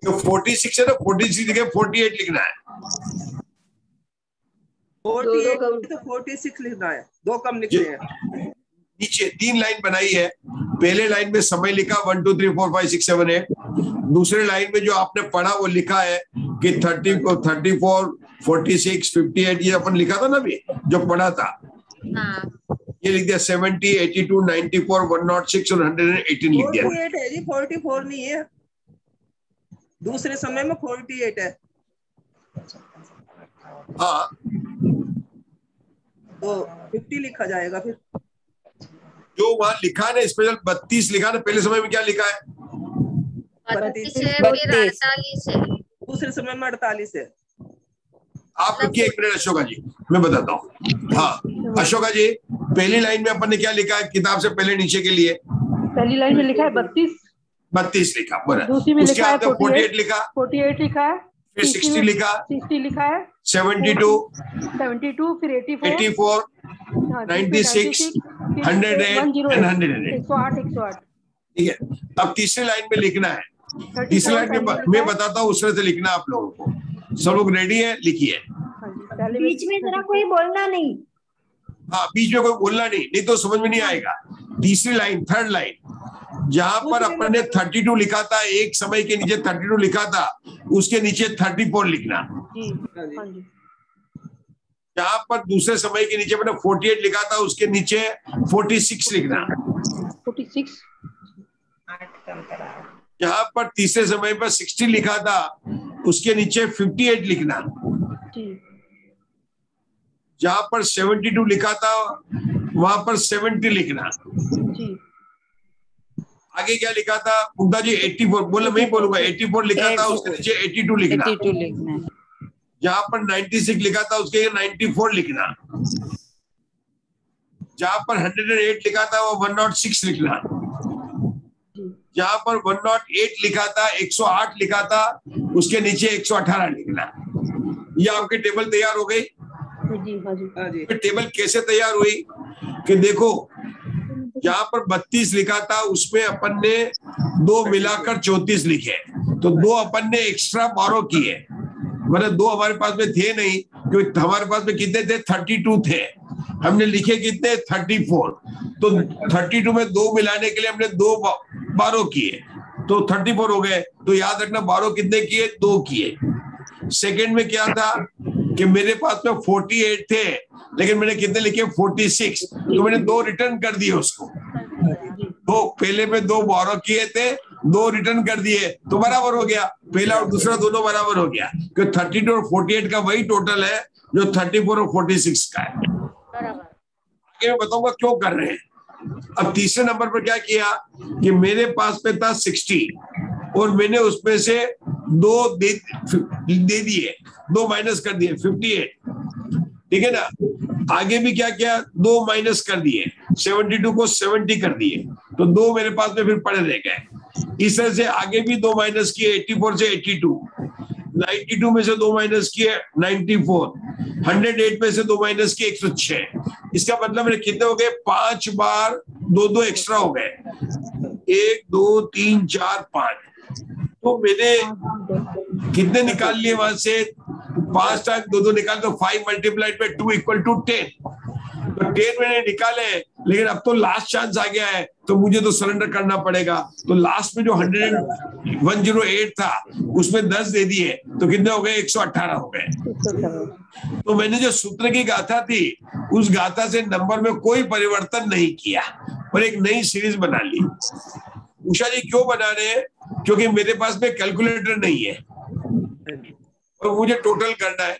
तो 46 है ना, 46 लिखे 48 लिखना है। 48 तो 46 लिखना है, 2 कम लिखने हैं। नीचे 3 लाइन बनाई है। पहले लाइन में समय लिखा 1 2 3 4 5 6 7 8। दूसरे लाइन में जो आपने पढ़ा वो लिखा है कि 30 को 34 46 58, ये अपन लिखा था ना अभी जो पढ़ा था, ये लिख दिया 70 82 94 106 और 118 लिख दिया। 48 है जी, 44 नहीं है। दूसरे समय में 48 है। हाँ, तो 50 लिखा जाएगा फिर। जो वहां लिखा है ना स्पेशल 32 लिखा ना, पहले समय में क्या लिखा है? 32 है, फिर 48 है। दूसरे समय में 48 है। आप रुकिए 1 मिनट अशोका जी, मैं बताता हूँ। हाँ अशोका जी, पहली लाइन में अपन ने क्या लिखा है किताब से पहले नीचे के लिए? पहली लाइन में लिखा है 32 लिखा, बराबर। दूसरी में उसके लिखा है बाद 48 लिखा, 48 लिखा है, फिर 60 लिखा, 60 लिखा है, 72 फिर 84 96 108 एंड 108। 108। ठीक है, अब तीसरी लाइन में लिखना है। तीसरी लाइन में मैं बताता हूँ, उस तरह से लिखना आप लोगों को। सब लोग रेडी है? लिखिए। बीच में जरा कोई बोलना नहीं। हाँ, बीच में कोई बोलना नहीं तो समझ में नहीं आएगा। तीसरी लाइन, थर्ड लाइन, जहां पर अपन ने 32 लिखा था, एक समय के नीचे 32 लिखा था, उसके नीचे 34 लिखना। जहां पर दूसरे समय के नीचे मैंने 48 लिखा था, उसके नीचे 46 लिखना। 46। जहां पर तीसरे समय पर 60 लिखा था, उसके नीचे 58 लिखना। जहां पर 72 लिखा था, वहां पर 70 लिखना। आगे क्या लिखा था मुग्धा जी? 84 बोला, मैं ही बोलूंगा। 84 लिखा था, उसके नीचे 82 लिखना। जहां पर 96 लिखा था, उसके 94 लिखना। जहां पर 108 लिखा था, वो 106 लिखना। जहां पर 108 लिखा था, 108 लिखा था, उसके नीचे 118 लिखना। ये आपकी टेबल तैयार हो गई। फिर टेबल कैसे तैयार हुई कि देखो, जहां पर 32 लिखा था, उसमें अपन ने 2 मिलाकर 34 लिखे, तो 2 अपन ने एक्स्ट्रा बारो किए, मतलब 2 हमारे पास में थे नहीं, क्योंकि हमारे पास में कितने थे? 32 थे। हमने लिखे कितने? 34। तो 32 में 2 मिलाने के लिए हमने 2 बारो किए, तो 34 हो गए। तो याद रखना, बारो कितने किए? 2 किए। सेकंड में क्या था कि मेरे पास में 48 थे, लेकिन मैंने कितने लिखे? 46। तो मैंने 2 रिटर्न कर दिए उसको। तो पहले में 2 बारो किए थे, 2 रिटर्न कर दिए, तो बराबर हो गया। पहला और दूसरा दोनों बराबर हो गया, क्योंकि 32 और 48 का वही टोटल है जो 34 और 46 का है। आगे मैं बताऊंगा क्यों कर रहे हैं। अब तीसरे नंबर पर क्या किया कि मेरे पास में था 60 और मैंने उसमें से 2 दे दिए, 2 माइनस कर दिए, 58। ठीक है ना। आगे भी क्या किया? 2 माइनस कर दिए, 72 को 70 कर दिए, तो 2 मेरे पास में फिर पड़े रह गए। इस तरह से आगे भी 2 माइनस किए, 84 से 82, 92 में से 2 माइनस किए 94, 108 में से 2 माइनस किए 106। इसका मतलब मेरे कितने हो गए? 5 बार 2 एक्स्ट्रा हो गए, 1 2 3 4 5। तो मैंने कितने निकाल लिए वहां से? 5 टाइम 2 निकाल, तो 5 मल्टीप्लाइड बाय 2 इक्वल टू 10। तो 10 मैंने निकाले, लेकिन अब तो लास्ट चांस आ गया है, तो मुझे तो सरेंडर करना पड़ेगा। तो लास्ट में जो 108 था, उसमें 10 दे दिए, तो कितने हो गए? 118 हो गए। तो मैंने जो सूत्र की गाथा थी, उस गाथा से नंबर में कोई परिवर्तन नहीं किया और एक नई सीरीज बना ली। उषा जी क्यों बना रहे हैं? क्योंकि मेरे पास में कैलकुलेटर नहीं है और मुझे टोटल करना है।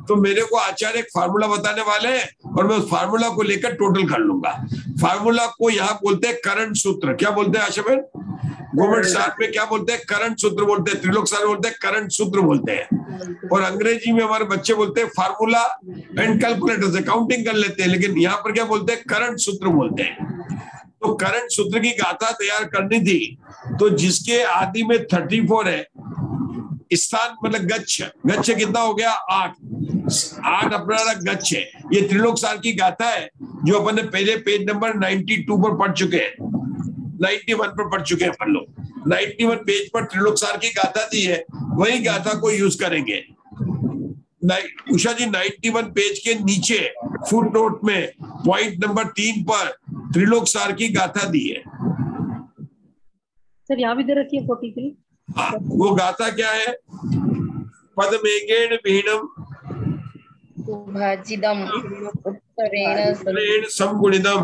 तो मेरे को आचार्य एक फार्मूला बताने वाले हैं और मैं उस फार्मूला को लेकर टोटल कर लूंगा। फार्मूला को यहाँ बोलते हैं करंट सूत्र। क्या बोलते हैं आशा बहन? गवर्नमेंट साल में क्या बोलते हैं? करंट सूत्र बोलते हैं। त्रिलोक साल बोलते हैं करंट सूत्र बोलते हैं। और अंग्रेजी में हमारे बच्चे बोलते हैं फार्मूला एंड कैलकुलेटर से काउंटिंग कर लेते हैं, लेकिन यहाँ पर क्या बोलते हैं? करंट सूत्र बोलते हैं। तो करंट सूत्र की गाथा तैयार करनी थी, तो जिसके आदि में 34 है, स्थान मतलब गच्छ, गच्छ कितना हो गया? 8 अपना गच्छ है। ये त्रिलोक सार की गाथा है जो अपन ने पहले पेज नंबर 92 पर पढ़ चुके हैं, 91 पर पढ़ चुके हैं अपन लोग। 91 पेज पर त्रिलोक सार की गाथा दी है, वही गाथा को यूज करेंगे। उषा जी 91 पेज के नीचे फुट नोट में पॉइंट नंबर 3 पर त्रिलोक सार की गाथा दी है। सर यहाँ भी दे रखी है 43। हाँ, वो गाथा क्या है? पद मेघेण विहीणम भाजिदम उत्तरेण समगुणितम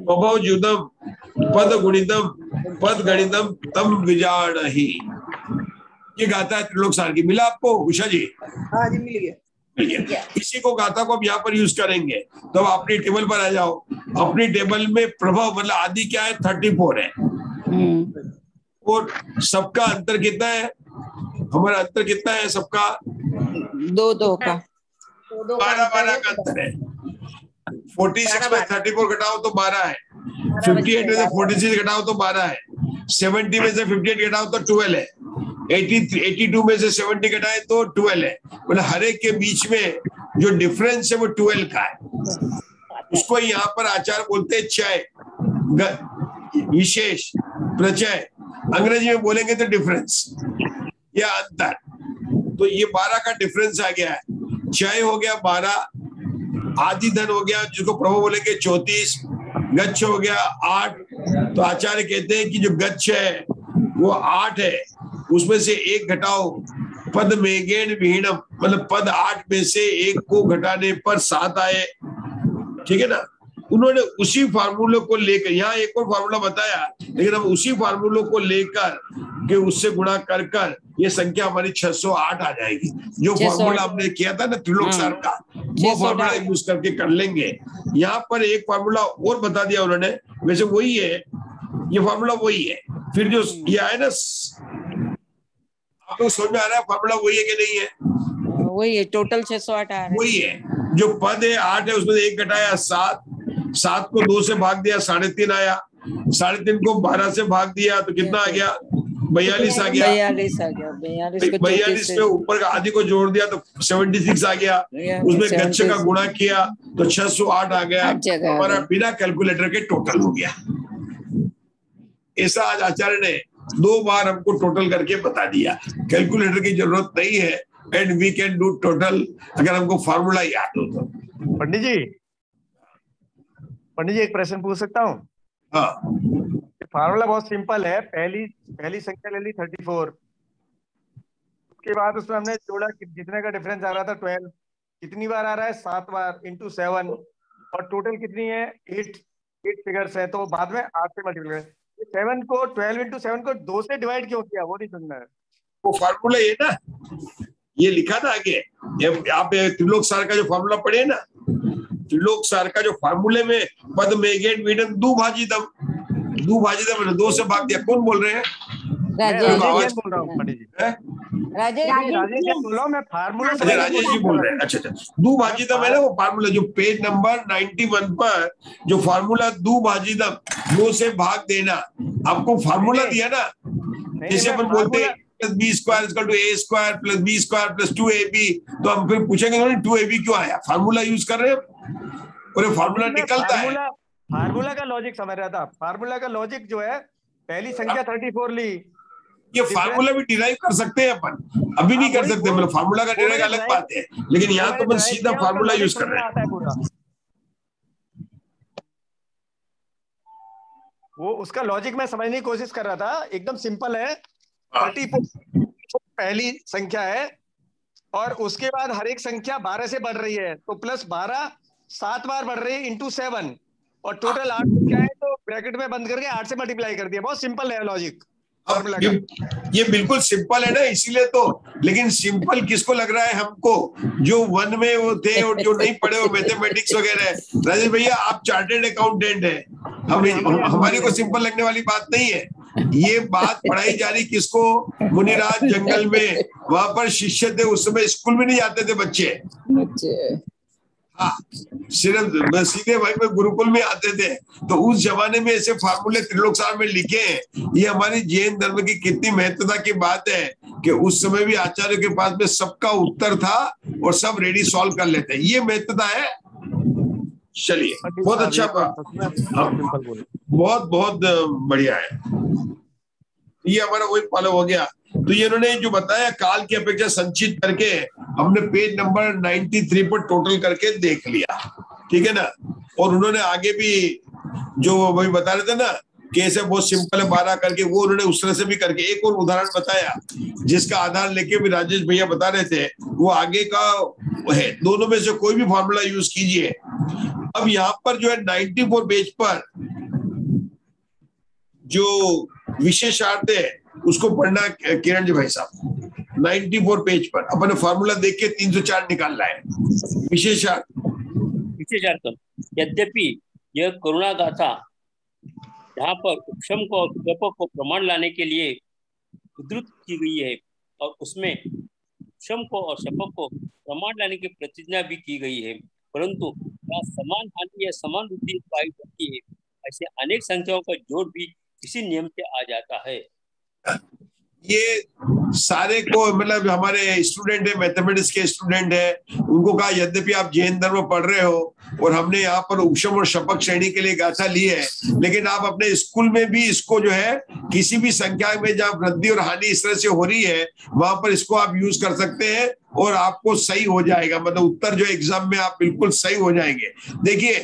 पभवजुदम पद गुणितम पद गणितम तम विजानहि। ये गाथा है त्रिलोक सार की। मिला आपको उषा जी? हाँ जी, मिल गया। इसी को गाथा को अब यहाँ पर यूज करेंगे। तो अपनी टेबल पर आ जाओ। अपनी टेबल में प्रभव मतलब आदि क्या है? 34 है। और सबका अंतर कितना है? हमारा अंतर कितना है सबका? 2 का 12 का अंतर है। 46 में 34 घटाओ तो 12 है। 58 में से 46 घटाओ तो 12 है। 70 में से 58 घटाओ तो 12 है। 82 में से 70 घटाए तो 12 है। मतलब हर एक के बीच में जो डिफरेंस है वो 12 का है। उसको यहाँ पर आचार्य बोलते हैं चय, विशेष, प्रचय। अंग्रेजी में बोलेंगे तो डिफरेंस या अंतर। तो ये 12 का डिफरेंस आ गया है। चय हो गया 12, आदि धन हो गया जिसको प्रभु बोलेंगे 34, गच्छ हो गया 8। तो आचार्य कहते हैं कि जो गच्छ है वो 8 है, उसमें से 1 घटाओ पद मेघेण विहीणम, मतलब पद 8 में से 1 को घटाने पर 7 आए। ठीक है ना? उन्होंने उसी फार्मूले को लेकर, यहाँ एक और फार्मूला बताया, लेकिन हम उसी फार्मूले को लेकर के उससे गुणा कर कर ये संख्या हमारी 608 आ जाएगी। जो फार्मूला हमने किया था ना त्रिलोक सार का, वो फार्मूला यूज करके कर लेंगे। यहाँ पर एक फार्मूला और बता दिया उन्होंने, वैसे वही है, ये फार्मूला वही है। फिर जो ये आए ना, आपको समझ में आ रहा है फार्मूला वही है कि नहीं है? वही है, टोटल 608 आ रहा है। वही है। जो पद है 8 है, उसमें 1 घटाया 7, 7 को 2 से भाग दिया 3.5 आया, 3.5 को 12 से भाग दिया तो कितना आ गया? 42 आ गया। 42 में ऊपर का आदि को जोड़ दिया तो 76 आ गया। उसमें गच्छ का गुणा किया तो 608 आ गया। हमारा बिना कैलकुलेटर के टोटल हो गया। ऐसा आज आचार्य ने 2 बार हमको टोटल करके बता दिया। कैलकुलेटर की जरूरत नहीं है, and we can do total अगर हमको फार्मूला याद हो तो। पंडित जी एक प्रश्न पूछ सकता हूँ? हाँ। फार्मूला बहुत सिंपल है। पहली संख्या ले ली 34, उसके बाद उसमें हमने जोड़ा जितने का डिफरेंस आ रहा था 12, कितनी बार आ रहा है? 7 बार इंटू 7, और टोटल कितनी है? 8 फिगर्स है, तो बाद में 8 से मल्टीप्लाई। 7 को 12 इंटू 7 को 2 से डिवाइड क्यों किया, वो नहीं समझना है। वो फार्मूला ये ना, ये लिखा था आगे। आप त्रिलोक सार का जो फार्मूला पढ़े ना, त्रिलोक सार का जो फार्मूले में पद मेघेण विहीणम दुभाजितम, 2 से भाग दिया। कौन बोल रहे हैं? राजेश बोल रहा हूँ पंडित जी। राजेश बोल रहा हूँ मैं। फार्मूला राजेश जी बोल रहे हैं। अच्छा, दुभाजितम है ना वो फार्मूला, जो पेज नंबर 91 पर जो फार्मूला दुभाजितम, 2 से भाग देना, आपको फार्मूला दिया ना। जैसे अपन बोलते हैं b square equal to a square plus b square plus 2ab, तो हम फिर पूछेंगे 2ab क्यों आया? फार्मूला यूज कर रहे हैं और ये फार्मूला निकलता है। फार्मूला का लॉजिक समझ रहा था। फार्मूला का लॉजिक जो है, पहली संख्या 34 ली, ये फार्मूला भी डिराइव कर सकते हैं अपन, अभी नहीं कर सकते, मतलब फार्मूला का डिराइव अलग बात है, लेकिन यहाँ तो अपन सीधा फार्मूला यूज कर रहे हैं। वो उसका लॉजिक मैं समझने की कोशिश कर रहा था। एकदम सिंपल है। 34 पहली संख्या है, और उसके बाद हर एक संख्या 12 से बढ़ रही है, तो प्लस 12 7 बार बढ़ रही है इंटू 7, और टोटल 8 संख्या है, तो ब्रैकेट में बंद करके 8 से मल्टीप्लाई कर दिया। बहुत सिंपल है लॉजिक। ये बिल्कुल सिंपल है ना, इसीलिए तो। लेकिन सिंपल किसको लग रहा है? हमको जो वन में वो थे और जो नहीं पढ़े हो मैथमेटिक्स वगैरह। राजेश भैया आप चार्टेड अकाउंटेंट है, हमारी को सिंपल लगने वाली बात नहीं है। ये बात पढ़ाई जा रही किसको? मुनिराज जंगल में, वहां पर शिष्य थे, उस समय स्कूल में नहीं जाते थे बच्चे। हाँ, सिर्फ सीधे वहीं पे गुरुकुल में आते थे। तो उस जमाने में ऐसे फार्मूले त्रिलोक सार में लिखे हैं। ये हमारी जैन धर्म की कितनी महत्वता की बात है कि उस समय भी आचार्य के पास में सबका उत्तर था और सब रेडी सॉल्व कर लेते हैं। ये महत्वता है। चलिए, बहुत अच्छा, बहुत बहुत बढ़िया है। ये हमारा वही फॉलो हो गया। तो ये इन्होंने जो बताया काल की अपेक्षा संचित करके, हमने पेज नंबर 93 पर टोटल करके देख लिया, ठीक है ना। और उन्होंने आगे भी जो वही बता रहे थे ना कि ऐसे बहुत सिंपल है 12 करके, वो उन्होंने उस तरह से भी करके एक और उदाहरण बताया जिसका आधार लेके भी राजेश भैया बता रहे थे, वो आगे का है। दोनों में से कोई भी फॉर्मूला यूज कीजिए। अब यहाँ पर जो है 94 पेज पर जो विशेषार्थ है उसको पढ़ना किरण जी भाई साहब। 94 पेज पर अपन फॉर्मूला देख के 304 निकालना है। विशेषार्थ, यद्यपि यह करुणा गाथा जहाँ पर उपशम को और उपपक को प्रमाण लाने के लिए उद्धृत की गई है और उसमें उपशम को और शपक को प्रमाण लाने की प्रतिज्ञा भी की गई है, परंतु यहाँ समान हानि या समान वृद्धि पाई जाती है। ऐसे अनेक संख्याओं का जोड़ भी इसी नियम से आ जाता है। ये सारे को मतलब हमारे स्टूडेंट है, मैथमेटिक्स के स्टूडेंट है, उनको कहा यद्यपि आप जैन धर्म पढ़ रहे हो और हमने यहाँ पर उपशम और शपक श्रेणी के लिए गाथा ली है, लेकिन आप अपने स्कूल में भी इसको जो है किसी भी संख्या में जहाँ वृद्धि और हानि इस तरह से हो रही है वहां पर इसको आप यूज कर सकते हैं और आपको सही हो जाएगा। मतलब उत्तर जो एग्जाम में आप बिल्कुल सही हो जाएंगे। देखिए,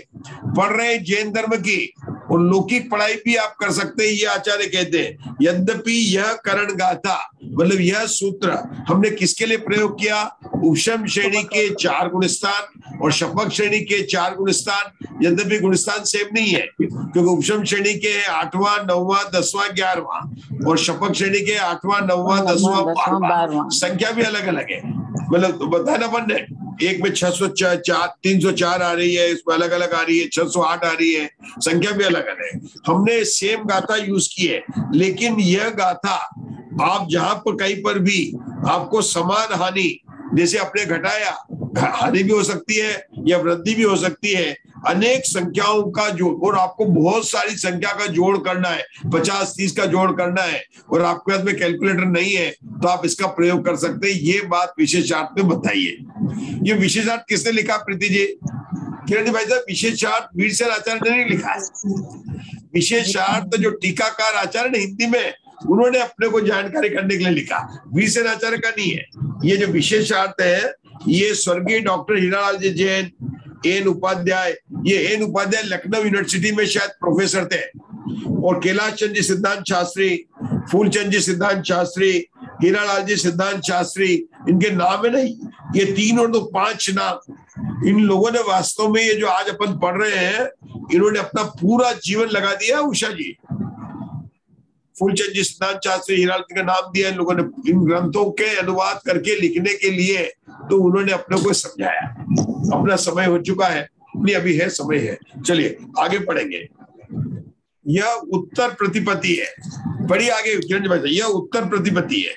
पढ़ रहे हैं जैन धर्म की और लौकिक पढ़ाई भी आप कर सकते हैं। ये आचार्य कहते हैं यद्यपि यह करण गाथा, मतलब यह सूत्र हमने किसके लिए प्रयोग किया? उपशम श्रेणी के 4 गुणस्थान और शपक श्रेणी के 4 गुणस्थान। यद्यपि गुणस्थान सेम नहीं है क्योंकि उपशम श्रेणी के 8वां 9वां 10वां 11वां और शपक श्रेणी के 8वां 9वां 10वां 12वां संख्या भी अलग अलग है। मतलब तो बताया ना अपन ने, एक में 604 304 आ रही है, इसमें अलग अलग आ रही है, 608 आ रही है, संख्या भी अलग अलग है। हमने सेम गाथा यूज की है, लेकिन यह गाथा आप जहां पर कहीं पर भी आपको समान हानि, जैसे अपने घटाया, हानि भी हो सकती है या वृद्धि भी हो सकती है, अनेक संख्याओं का जोड़, और आपको बहुत सारी संख्या का जोड़ करना है, 50-30 का जोड़ करना है और आपके पास में कैलकुलेटर नहीं है तो आप इसका प्रयोग कर सकते हैं। ये बात विशेषार्थ में बताइए। ये विशेषार्थ किसने लिखा प्रीति जी? किरण जी भाई साहब, विशेषार्थ वीरसेन आचार्य ने नहीं लिखा है। विशेषार्थ जो टीकाकार आचार्य ने हिंदी में, उन्होंने अपने को जानकारी करने के लिए लिखा, वीरसेन आचार्य का नहीं है। ये जो विशेषार्थ है ये स्वर्गीय डॉक्टर हीरालाल जी जैन, एन उपाध्याय, ये एन उपाध्याय लखनऊ यूनिवर्सिटी में शायद प्रोफेसर थे, और कैलाश चंद्र जी सिद्धांत शास्त्री, फूलचंद जी सिद्धांत शास्त्री, हीरालाल जी सिद्धांत शास्त्री, इनके नाम है नहीं, ये 3 और 2 5 नाम। इन लोगों ने वास्तव में ये जो आज अपन पढ़ रहे हैं, इन्होंने अपना पूरा जीवन लगा दिया। उषा जी, फूलचंद जी सिद्धांत शास्त्री, हीरालाल जी का नाम दिया इन लोगों ने इन ग्रंथों के अनुवाद करके लिखने के लिए, तो उन्होंने अपने को समझाया। अपना समय हो चुका है, नहीं अभी है, समय है। चलिए आगे पढ़ेंगे। यह उत्तर प्रतिपत्ति है। बड़ी आगे किरण भाई, यह उत्तर प्रतिपत्ति है,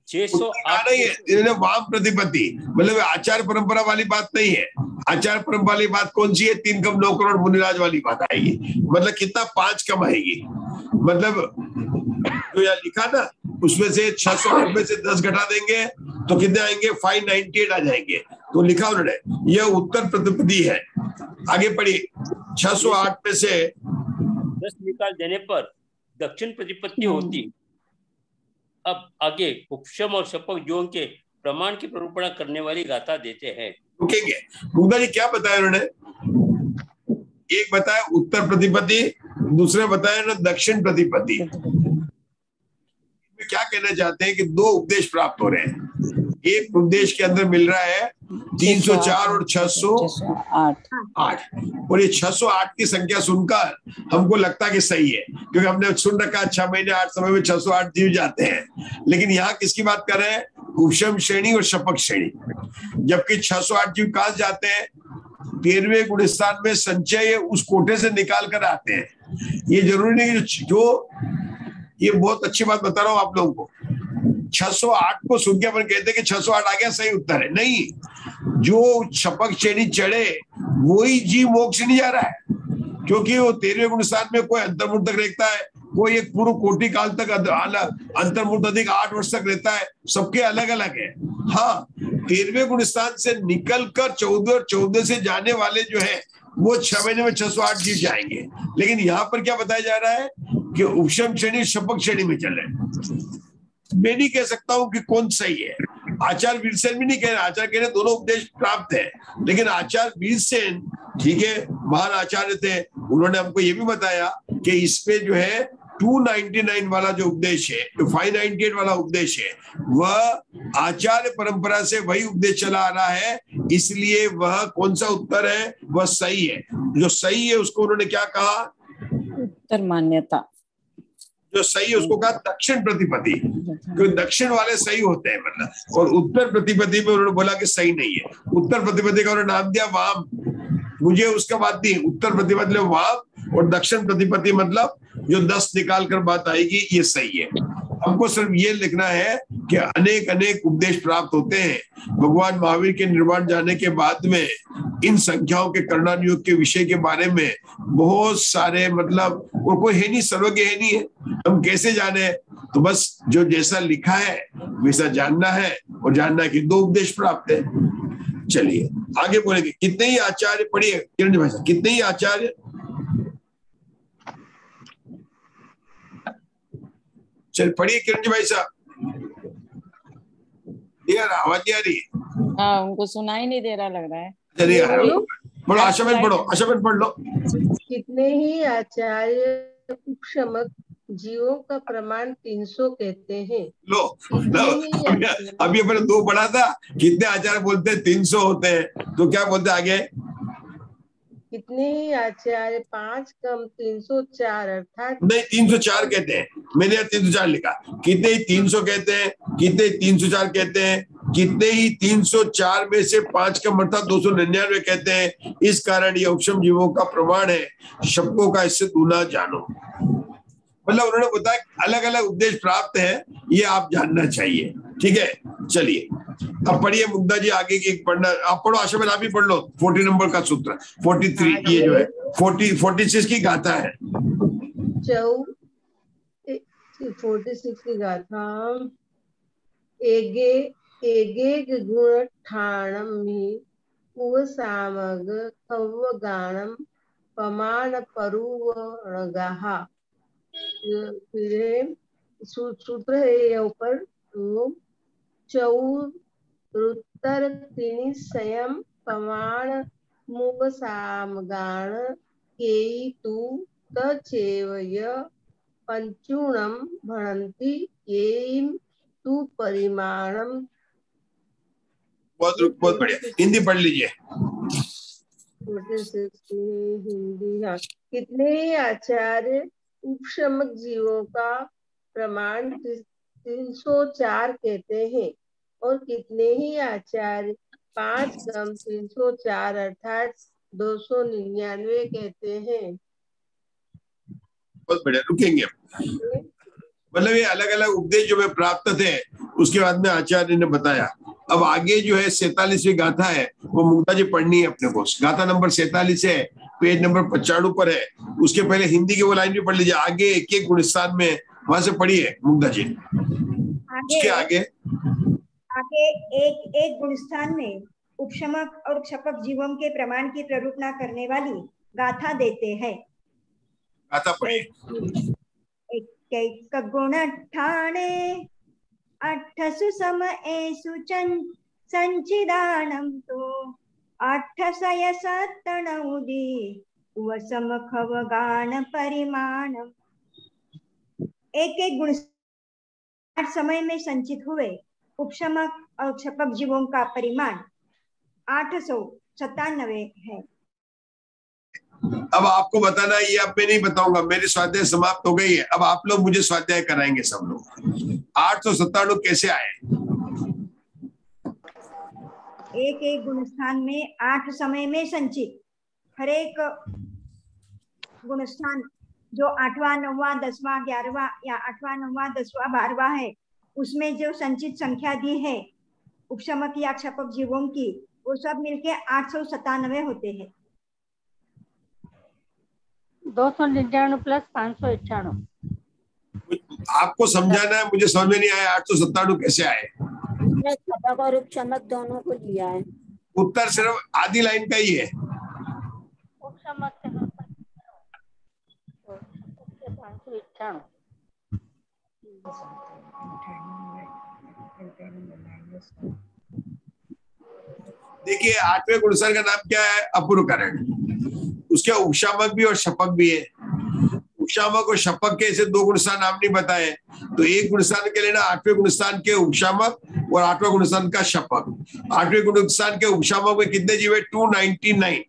608 नहीं है, वाम प्रतिपत्ति, मतलब आचार परंपरा वाली बात नहीं है। आचार परंपरा वाली बात कौन सी है? 3 कम 9 करोड़ मुनिराज वाली बात आएगी। मतलब कितना 5 कम आएगी, मतलब तो यार लिखा ना, उसमें से 608 में से 10 घटा देंगे तो कितने आएंगे? 598 आ जाएंगे। तो लिखा उन्होंने यह उत्तर प्रतिपत्ति है। आगे पढ़िए। 608 में से 10 निकाल देने पर दक्षिण प्रतिपत्ति होती। अब आगे उपशम और शपक जो के प्रमाण की प्ररूपणा करने वाली गाथा देते हैं। रुकेंगे, मुग्धा जी क्या बताया उन्होंने? एक बताया उत्तर प्रतिपत्ति, दूसरे बताया ना दक्षिण प्रतिपत्ति। क्या कहना चाहते हैं कि 2 उपदेश प्राप्त हो रहे हैं। एक उपदेश के अंदर मिल रहा है 304 और 608, और ये 608 की संख्या सुनकर हमको लगता है कि सही है, क्योंकि हमने सुन रखा 6 महीने 8 समय में 608 जीव जाते हैं। लेकिन यहाँ किसकी बात कर रहे हैं? उपशम श्रेणी और शपक श्रेणी। जबकि 608 जीव कहां जाते हैं? 13वें गुणस्थान में संचय उस कोटे से निकाल कर आते हैं। ये जरूरी नहीं जो ये बहुत अच्छी बात बता रहा हूं आप लोगों को। 608 को सुन के अपन कहते हैं कि 608 आ गया, सही उत्तर है। नहीं, जो शपक श्रेणी चढ़े वही जीव मोक्ष नहीं जा रहा है, क्योंकि वो 13वें गुणस्थान में कोई अंतर्मुख तक रहता है, कोई एक पूर्व कोटि काल तक अंतर्मुख अधिक 8 वर्ष तक रहता है। सबके अलग अलग है। हाँ, 13वें गुणस्थान से निकलकर 14 और 14 से जाने वाले जो है वो 6 महीने में 608 जीव जाएंगे। लेकिन यहाँ पर क्या बताया जा रहा है कि उपशम श्रेणी शपक श्रेणी में चल रहे हैं। मैं नहीं कह सकता हूं कि कौन सही है। आचार्य वीरसेन भी नहीं कह रहे, आचार्य कह रहे दोनों उपदेश प्राप्त है। लेकिन आचार्य वीरसेन ठीक है, महान आचार्य थे, उन्होंने हमको ये भी बताया कि इस पे जो है 299 वाला जो उपदेश है, जो 598 वाला उपदेश है, वह आचार्य परंपरा से वही उपदेश चला आ रहा है। इसलिए वह कौन सा उत्तर है? वह सही है। जो सही है उसको उन्होंने क्या कहा? उत्तर मान्यता। जो सही है उसको कहा दक्षिण प्रतिपत्ति, क्योंकि दक्षिण वाले सही होते हैं मतलब, और उत्तर प्रतिपत्ति में उन्होंने बोला कि सही नहीं है। उत्तर प्रतिपत्ति का उन्होंने नाम दिया वाम। मुझे उसका बात नहीं, उत्तर प्रतिपत्ति मतलब वाम, और दक्षिण प्रतिपत्ति मतलब जो 10 निकाल कर बात आएगी, ये सही है। हमको सिर्फ ये लिखना है कि अनेक अनेक उपदेश प्राप्त होते हैं। भगवान महावीर के निर्वाण जाने के बाद में इन संख्याओं के कर्णानुयोग के विषय के बारे में बहुत सारे मतलब, और कोई है नहीं, सर्वज्ञ है नहीं है, हम कैसे जाने? तो बस जो जैसा लिखा है वैसा जानना है, और जानना कि 2 उपदेश प्राप्त है। चलिए आगे बोलेंगे। कितने ही आचार्य, पढ़िए किरण जी भाई साहब, कितने ही आचार्य, चल पढ़िए किरण जी भाई साहब। यार आवाज नहीं आ रही है। हाँ, उनको सुनाई नहीं दे रहा लग रहा है। चलिए पढ़ो, आशाबेन पढ़ो, आशाबेन पढ़ लो। कितने ही आचार्य उपशमक जीवों का प्रमाण 300 कहते हैं। लो अभी अपने 2 पढ़ा था, कितने आचार्य बोलते हैं 300 होते हैं, तो क्या बोलते आगे? कितने ही आचार्य 5 कम 304 अर्थात नहीं 304 कहते हैं, मैंने 304 लिखा। कितने ही 300 कहते हैं, कितने 304 कहते हैं, कितने ही 304 में से 5 कम अर्थात 299 कहते हैं। इस कारण ये उपशम जीवों का प्रमाण है, शब्दों का इससे दूना जानो। मतलब उन्होंने बताया अलग अलग उपदेश प्राप्त है, ये आप जानना चाहिए। ठीक है, चलिए अब पढ़िए मुग्धा जी आगे की पढ़ना। आप पढ़ो, आशाबेन आप भी पढ़ लो 40 नंबर का सूत्र। 43 ये जो है 46 की गाथा है। 46 की गाथा। एगे गुण ठाणमि उवसामग खव्वगाणम पमान परुवणगाः। फिर सूत्र है ये ऊपर। चौरुत्तर त्रीणि स्वयं पमाण मुवसामगाण केतु तचेवय पंचूणम भणन्ति येम तु परिमाणम। बहुत बढ़िया, हिंदी पढ़ लीजिए। 46 हिंदी। हाँ, कितने आचार्य उपशमक जीवों का प्रमाण 304 कहते हैं, और कितने ही आचार्य 5 कम 304 अर्थात 299 कहते हैं। बहुत बढ़िया, रुकेंगे। मतलब ये अलग अलग उपदेश जो में प्राप्त थे, उसके बाद में आचार्य ने बताया। अब आगे जो है 47वीं गाथा है, वो मुग्धा जी पढ़नी है अपने को। गाथा नंबर 47 है, पेज नंबर 95 पर है। उसके पहले हिंदी की वो लाइन भी पढ़ लीजिए। आगे एक एक गुणस्थान में वहां से पढ़िए मुग्धा जी। उसके आगे एक एक गुणस्थान में उपशमक और क्षपक जीवों के प्रमाण की प्ररूपणा करने वाली गाथा देते हैं। गाथा पढ़िए। एक गुण ठाणे 8 समएषु संचिदानं तो 8 सत्तनौदि वसम खवगान परिमाणम। एक एक गुण 8 समय में संचित हुए उपशमक और क्षपक जीवों का परिमाण 897 है। अब आपको बताना ये अब मैं नहीं बताऊंगा, मेरी स्वाध्याय समाप्त हो गई है। अब आप लोग मुझे स्वाध्याय कराएंगे सब लोग। 897 कैसे आए? एक एक गुणस्थान में 8 समय में संचित, हर एक गुणस्थान जो 8वां 9वां 10वां 11वां या 8वां 9वां 10वां 12वां है, उसमें जो संचित संख्या दी है उपशमक या क्षपक जीवों की, वो सब मिलके 897 होते हैं। 299 प्लस 591। आपको समझाना है, मुझे समझ में नहीं आया 897 कैसे आए। क्षपक और उपशमक दोनों को लिया है। उत्तर सिर्फ आधी लाइन का ही है। उपशमक से 591। देखिए 8वें गुणस्थान का नाम क्या है? अपूर्वकरण। उसके उपशामक भी और शपक भी है। उपशामक और शपक के ऐसे 2 गुणस्थान नाम नहीं बताए, तो एक गुणस्थान के लेना 8वें गुणस्थान के उपशामक और 8वां गुणस्थान का शपक। 8वें गुणस्थान के उपशामक में कितने जीव है? 299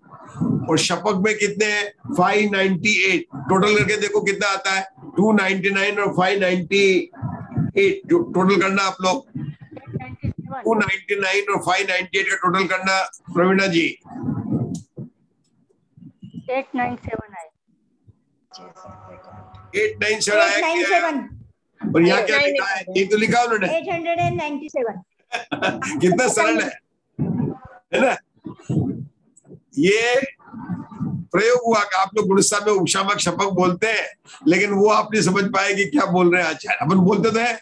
और शपक में कितने हैं? 598। टोटल करके देखो कितना आता है? 299 और 598 जो टोटल करना आप लोग। 299 और 598 का टोटल करना प्रवीणा जी। 897 आए। 897 आया क्या? और यहाँ क्या लिखा है? ये तो लिखा उन्होंने 897। कितना सरल है ना? ये प्रयोग हुआ कि आप लोग गुणस्थान में उपशामक शपक बोलते हैं, लेकिन वो आप नहीं समझ पाए कि क्या बोल रहे हैं आचार्य। अपन बोलते तो है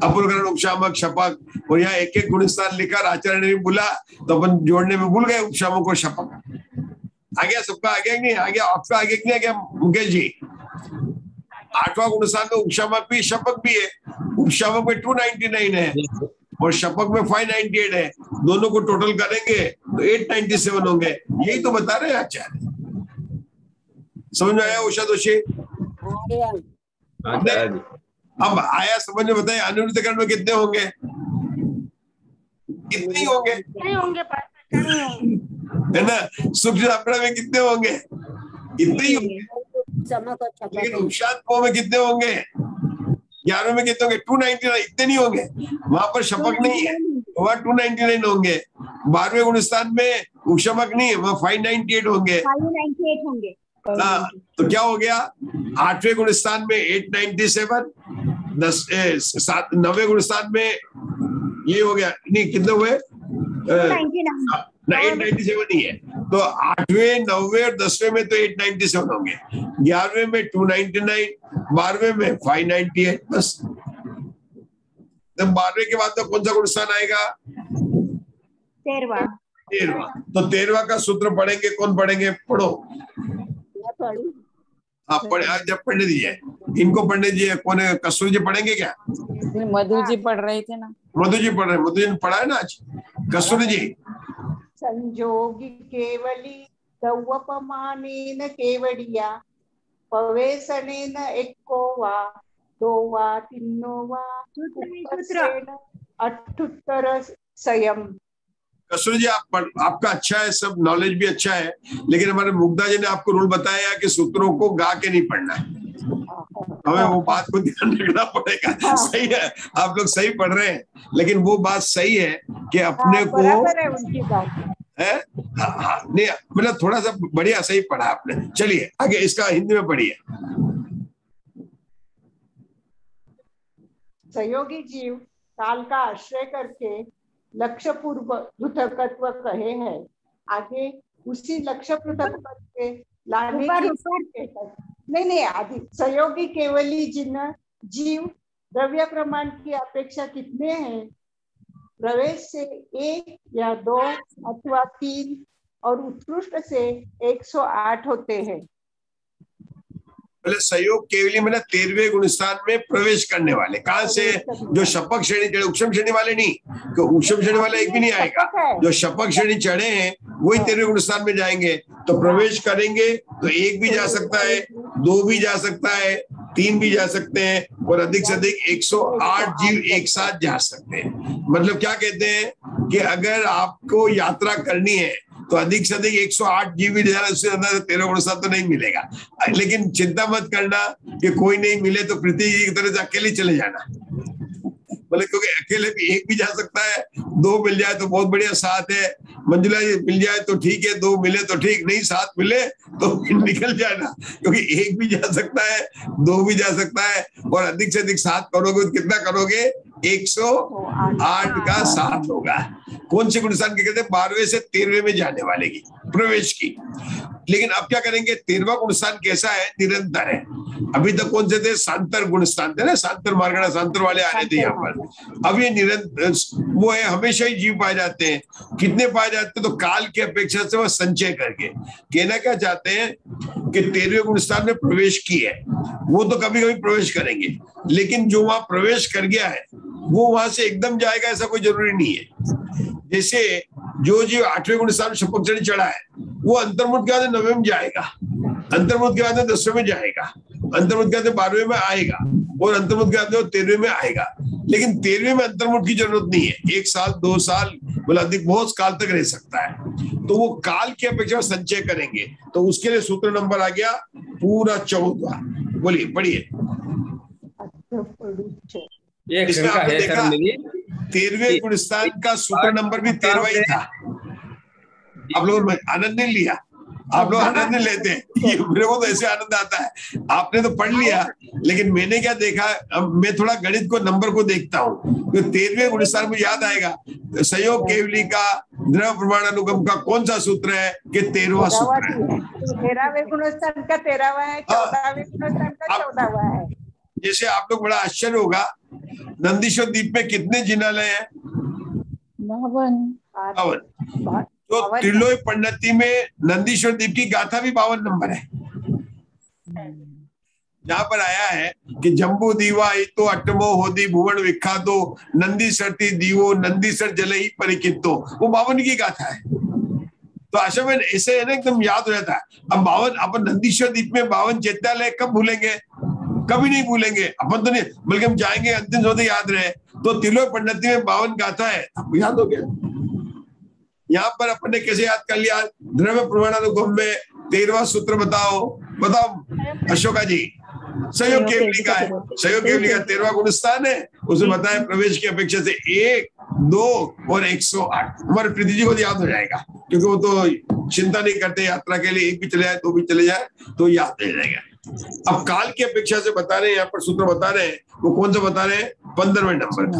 अपूर्वकरण उपशामक शपक, और यहाँ एक एक गुणस्थान लिखा, आचार्य ने भी बोला तो अपन जोड़ने में भूल गए उपशामक और शपक। आ गया सबका? आ गया कि नहीं आ गया? आपका आगे नहीं आ गया मुकेश जी? 8वां गुणस्थान में उपशामक भी शपक भी है। उपशामक में 299 है और शपक में 598 है। दोनों को टोटल करेंगे तो 897 होंगे। यही तो बता रहे हैं आचार्य। समझ में आया उषा दोषी? अब आया समझ में? बताए अनुवृत्तिकरण में कितने होंगे? कितने ही होंगे है ना? सूक्ष्म अपरा में कितने होंगे? इतने ही होंगे। लेकिन उपशांत में कितने होंगे? 11 में कितने होंगे? 299। इतने नहीं होंगे, वहां पर शपक नहीं है, वहां 299 होंगे। 12वें गुणस्थान में उपशमक नहीं है, वहां 598 होंगे। 598 होंगे। हाँ, तो क्या हो गया? 8वें गुणस्थान में 897, 9वें गुणस्थान में ये हो गया। नहीं, कितने हुए? 897 नहीं है, तो 8वें 9वें और 10वें में तो 897 होंगे। 11वें में 299, 12वें में 598 बस। तो 12वें के बाद तो कौन सा गुणस्थान आएगा? 13वां। तो 13वां का सूत्र पढ़ेंगे। कौन पढ़ेंगे? पढ़ो। हाँ पढ़े, जब पढ़ने दीजिए इनको, पढ़ने दीजिए। कौन है? कस्तूरी जी पढ़ेंगे क्या? मधु जी पढ़ रहे थे ना। मधु जी पढ़ रहे हैं। मधु जी ने पढ़ा है ना आज? कस्तूरी जी। संजोगी केवली दौवपमानेन केवडिया पवेसनेन एको वा दो वा तीनो वा अठुत्तर संयम। कस्तूरी जी आपका अच्छा है, सब नॉलेज भी अच्छा है, लेकिन हमारे मुग्धा जी ने आपको रूल बताया कि सूत्रों को गा के नहीं पढ़ना है। हमें वो बात को ध्यान रखना पड़ेगा। सही है, आप लोग सही पढ़ रहे हैं, लेकिन वो बात सही है कि अपने को उनकी बात है। हाँ, नहीं मतलब थोड़ा सा बढ़िया सही पढ़ा आपने। चलिए आगे इसका हिंदी में पढ़िए। सहयोगी जीव काल का आश्रय करके लक्ष्य पूर्व पृथकत्व कहे हैं। आगे उसी लक्ष्य पृथक के लाने नहीं आदि सहयोगी केवली जिन जीव द्रव्य प्रमाण की अपेक्षा कितने हैं? प्रवेश से 1 या 2 अथवा 3 और उत्कृष्ट से 108 होते हैं। पहले सहयोग केवली में 13वें गुणस्थान में प्रवेश करने वाले कहां से? जो शपक श्रेणी चढ़े, उपशम श्रेणी वाले नहीं, तो उपशम श्रेणी वाला एक भी नहीं आएगा। जो शपक श्रेणी चढ़े हैं वही 13वें गुणस्थान में जाएंगे। तो प्रवेश करेंगे तो 1 भी जा सकता है, 2 भी जा सकता है, 3 भी जा सकते हैं और अधिक से अधिक 108 जीव एक साथ जा सकते हैं। मतलब क्या कहते हैं कि अगर आपको यात्रा करनी है तो अधिक से अधिक 108 जीव भी जाना, उससे ज्यादा 13 गुण साथ तो नहीं मिलेगा। लेकिन चिंता मत करना कि कोई नहीं मिले तो पृथ्वी जी की तरह से अकेले चले जाना, मतलब क्योंकि अकेले भी एक भी जा सकता है, 2 मिल जाए तो बहुत बढ़िया, साथ है। मंजुला जी मिल जाए तो ठीक है, 2 मिले तो ठीक, नहीं 7 मिले तो निकल जाना, क्योंकि एक भी जा सकता है, 2 भी जा सकता है, और अधिक से अधिक 7 करोगे तो कितना करोगे? 108 का 7 होगा। कौन से गुणस्थान की कहते हैं? 12वें से 13वें में जाने वाले की, प्रवेश की। लेकिन अब क्या करेंगे? 13वां गुणस्थान कैसा है? निरंतर है। अभी तक कौन से थे? सांतर गुणस्थान थे ना, सांतर मार्गणा सांतर वाले आ रहे थे यहाँ पर। अब ये निरंतर वो है, हमेशा ही जीव पाए जाते हैं। कितने पाए जाते हैं? तो काल की अपेक्षा से वह संचय करके। कहना क्या चाहते हैं कि 13वें गुणस्थान में प्रवेश की है, वो तो कभी कभी प्रवेश करेंगे, लेकिन जो वहां प्रवेश कर गया है वो वहां से एकदम जाएगा ऐसा कोई जरूरी नहीं है। जैसे जो जीव 8वें गुणस्थान शपथ चढ़ी चढ़ा है, वो अंतर्मुख के बाद 9वें में जाएगा, अंतर्मुख के बाद 10वें में जाएगा, अंतर्मुख के बाद 12वें में आएगा, और अंतर्मुख के बाद 13वें में आएगा। लेकिन 13वें में अंतर्मुख की जरूरत नहीं है, 1 साल 2 साल मतलब अधिक बहुत काल तक रह सकता है। तो वो काल की अपेक्षा संचय करेंगे, तो उसके लिए सूत्र नंबर आ गया पूरा 14। बोलिए, पढ़िए। इसमें आपने देखा 13वें गुणस्थान का सूत्र नंबर भी 13वां ही था। आप लोग आनंद नहीं लिया, आप लोग आनंद नहीं लेते, ये मेरे को तो ऐसे आनंद आता है। आपने तो पढ़ लिया, लेकिन मैंने क्या देखा, मैं थोड़ा गणित को नंबर को देखता हूँ। तो 13वें गुणस्थान में याद आएगा संयोग केवली का द्रव प्रमाण अनुगम का कौन सा सूत्र है? कि 13वां सूत्र है। 13वें गुणस्थान का 13वां है, 14वें गुणस्थान का 14वां है। जैसे आप लोग बड़ा आश्चर्य होगा, नंदीश्वर द्वीप में कितने जिनालय हैं? 52। तो त्रिलोय पंडिती में नंदीश्वर द्वीप की गाथा भी 52 नंबर है। जहां पर आया है कि जम्बू दीवा तो अटमो होदी भुवन विख्यातो नंदीसर दीवो नंदीसर जल ही परिकितो, वो 52 की गाथा है। तो आशा में ऐसे है ना, एकदम याद हो जाता है। अब 52 अपन नंदीश्वर द्वीप में 52 चैत्यालय कब भूलेंगे? कभी नहीं भूलेंगे अपन तो नहीं, बल्कि हम जाएंगे अंतिम सोते याद रहे। तो त्रिलोक पंडिती में 52 गाथा है, आपको याद हो गया। यहाँ पर अपन ने कैसे याद कर लिया? द्रव्य प्रमाणानुगम में 13वां सूत्र बताओ, बताओ अशोका जी। संयोग केवली का है, संयोग केवली का 13वां गुणस्थान है, उसमें बताया प्रवेश की अपेक्षा से 1, 2 और 108। हमारे प्रीति जी को याद हो जाएगा, क्योंकि वो तो चिंता नहीं करते यात्रा के लिए, 1 भी चले जाए 2 भी चले जाए तो याद रह जाएगा। अब काल की अपेक्षा से बता रहे हैं, यहाँ पर सूत्र बता रहे हैं, वो कौन सा बता रहे हैं? 15वें नंबर का।